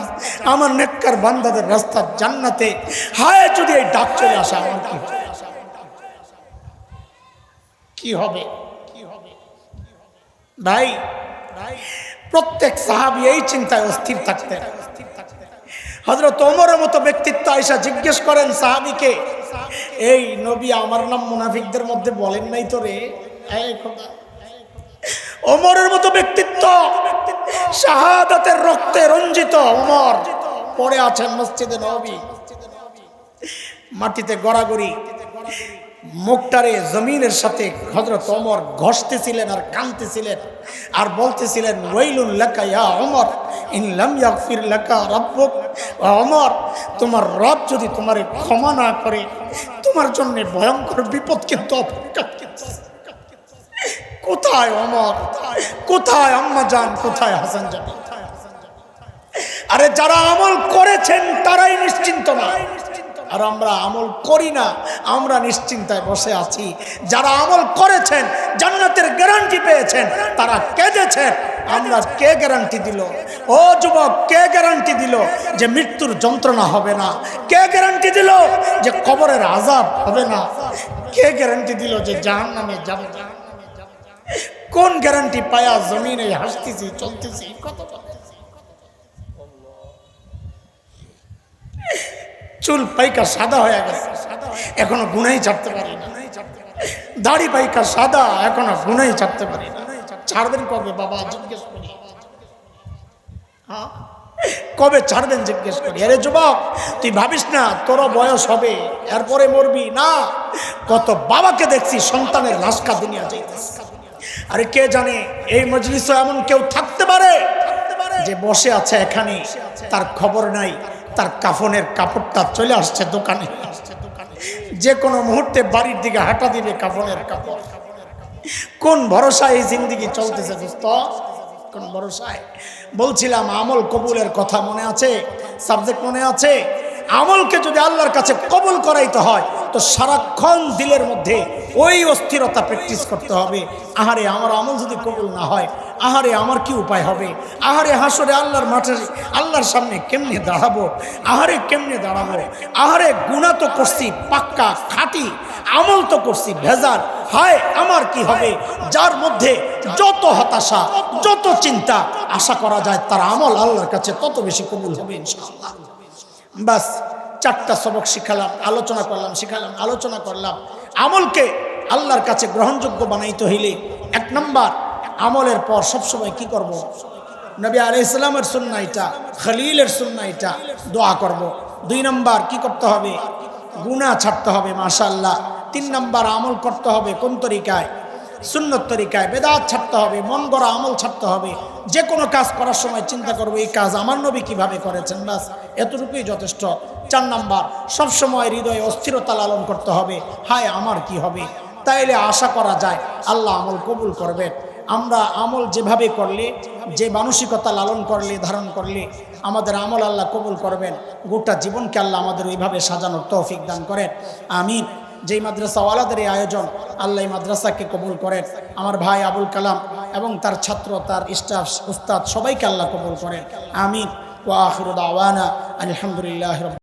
আমার নেককার বান্দাদের রাস্তা জান্নাতে। হায় যদি এই ডাক চলে আসে আমার কি হবে? ভাই, প্রত্যেক সাহাবী এই চিন্তায় অস্থির থাকতেন। হযরত ওমরের মতো ব্যক্তিত্ব আয়েশা জিজ্ঞেস করেন সাহাবীকে, এই নবী আমার নাম মুনাফিকদের মধ্যে বলেন নাই তো রে? ওমরের মতো ব্যক্তিত্ব, শাহাদাতের রক্তে রঞ্জিত ওমর পড়ে আছেন মসজিদে নববী, মাটিতে গড়াগড়ি, মুখটারে জমিনের সাথে হযরত ওমর ঘষতেছিলেন আর কাঁদতেছিলেন আর বলতেছিলেন, ওয়াইলুন লাকা ইয়া ওমর ইন লাম ইয়াগফির লাকা রাব্বুক। ওমর, তোমার রব যদি তোমারে ক্ষমা না করে, তোমার জন্য ভয়ঙ্কর বিপদ কিন্তু অপেক্ষা করছে। কোথায় ওমর, কোথায় আম্মা জান, কোথায় হাসান জান? আরে যারা আমল করেছেন তারাই নিশ্চিন্ত না, আর আমরা আমল করি না, আমরা নিশ্চিন্তায় বসে আছি। যারা আমল করেছেন, জান্নাতের গ্যারান্টি পেয়েছেন, তারা কেঁদেছেন। আমরা কে গ্যারান্টি দিল? ও যুবক, কে গ্যারান্টি দিল যে মৃত্যুর যন্ত্রণা হবে না? কে গ্যারান্টি দিল যে কবরের আযাব হবে না? কে গ্যারান্টি দিল যে জাহান্নামে যাব না? কোন গ্যারান্টি পায়া জমিনে হাসতেছি, চলতেছি, কত চুল পাইকা সাদা হয়ে গেছে, এখনো গুনাই ছাড়তে পারি না। দাড়ি পাইকা সাদা, এখনো গুনাই ছাড়তে পারি না। ছাড়বেন কবে বাবা জিজ্ঞেস করি? কবে ছাড়বেন জিজ্ঞেস করি? আরে যুবক, তুই ভাবিস না তোর বয়স হবে এরপরে মরবি না। কত বাবাকে দেখছি সন্তানের লাশকা দুনিয়া যাইতেছে। আরে কে জানে এই মজলিসে এমন কেউ থাকতে পারে যে বসে আছে এখানে, তার খবর নাই, তার কাফনের কাপড়টা চলে আসছে দোকানে, যে কোনো মুহূর্তে বাড়ির দিকে হাঁটা দিবে কাফনের কাপড়। কোন ভরসায় এই জিন্দেগি চলতেছে দোস্ত? কোন ভরসায়? বলছিলাম আমল কবুলের কথা মনে আছে? সাবজেক্ট মনে আছে? আমলকে যদি আল্লাহর কাছে কবুল করাইতে হয় তো সারাক্ষণ দিলের মধ্যে ওই অস্থিরতা প্র্যাকটিস করতে হবে। আহারে আমার আমল যদি কবুল না হয়, আহারে আমার কি উপায় হবে? আহারে হাসরে আল্লাহর মাঠে আল্লাহর সামনে কেমনে দাঁড়াবো? আহারে কেমনে দাঁড়াবো? আহারে গুনাহ তো করছি পাক্কা খাঁটি, আমল তো করছি ভেজাল, হায় আমার কি হবে? যার মধ্যে যত হতাশা, যত চিন্তা, আশা করা যায় তার আমল আল্লাহর কাছে তত বেশি কবুল হবে ইনশাআল্লাহ। বাস চারটা সবক শিখালাম, আলোচনা করলাম, শিখালাম, আলোচনা করলাম। আমলকে আল্লাহর কাছে গ্রহণযোগ্য বানাইতে হইলে 1 নম্বর, আমলের পর সবসময় কি করব? নবী আলাইহিস সালামের সুন্নাহ এটা, খলিলের সুন্নাহ এটা, দোয়া করব। 2 নম্বর কি করতে হবে? গুনাহ ছাড়তে হবে মাশাআল্লাহ। 3 নম্বর আমল করতে হবে কোন তরিকায়? সুন্নত তরিকায়। বেদাত ছাড়তে হবে, মন গড়া আমল ছাড়তে হবে। যে কোনো কাজ করার সময় চিন্তা করবো এই কাজ আমার নবী কিভাবে করেছেন, বাস এতটুকুই যথেষ্ট। 4 নম্বর, সবসময় হৃদয়ে অস্থিরতা লালন করতে হবে, হায় আমার কি হবে? তাইলে আশা করা যায় আল্লাহ আমল কবুল করবেন। আমরা আমল যেভাবে করলে, যে মানসিকতা লালন করলে, ধারণ করলে আমাদের আমল আল্লাহ কবুল করবেন। গোটা জীবনকে আল্লাহ আমাদের ওইভাবে সাজানোর তৌফিক দান করেন, আমিন। যেই মাদ্রাসাওয়ালাদের এই আয়োজন, আল্লাহ এই মাদ্রাসাকে কবুল করেন। আমার ভাই আবুল কালাম এবং তার ছাত্র, তার স্টাফ, উস্তাদ সবাইকে আল্লাহ কবুল করেন। আমিন। ওয়া আখিরু দাওয়ানা আলহামদুলিল্লাহি রাব্বিল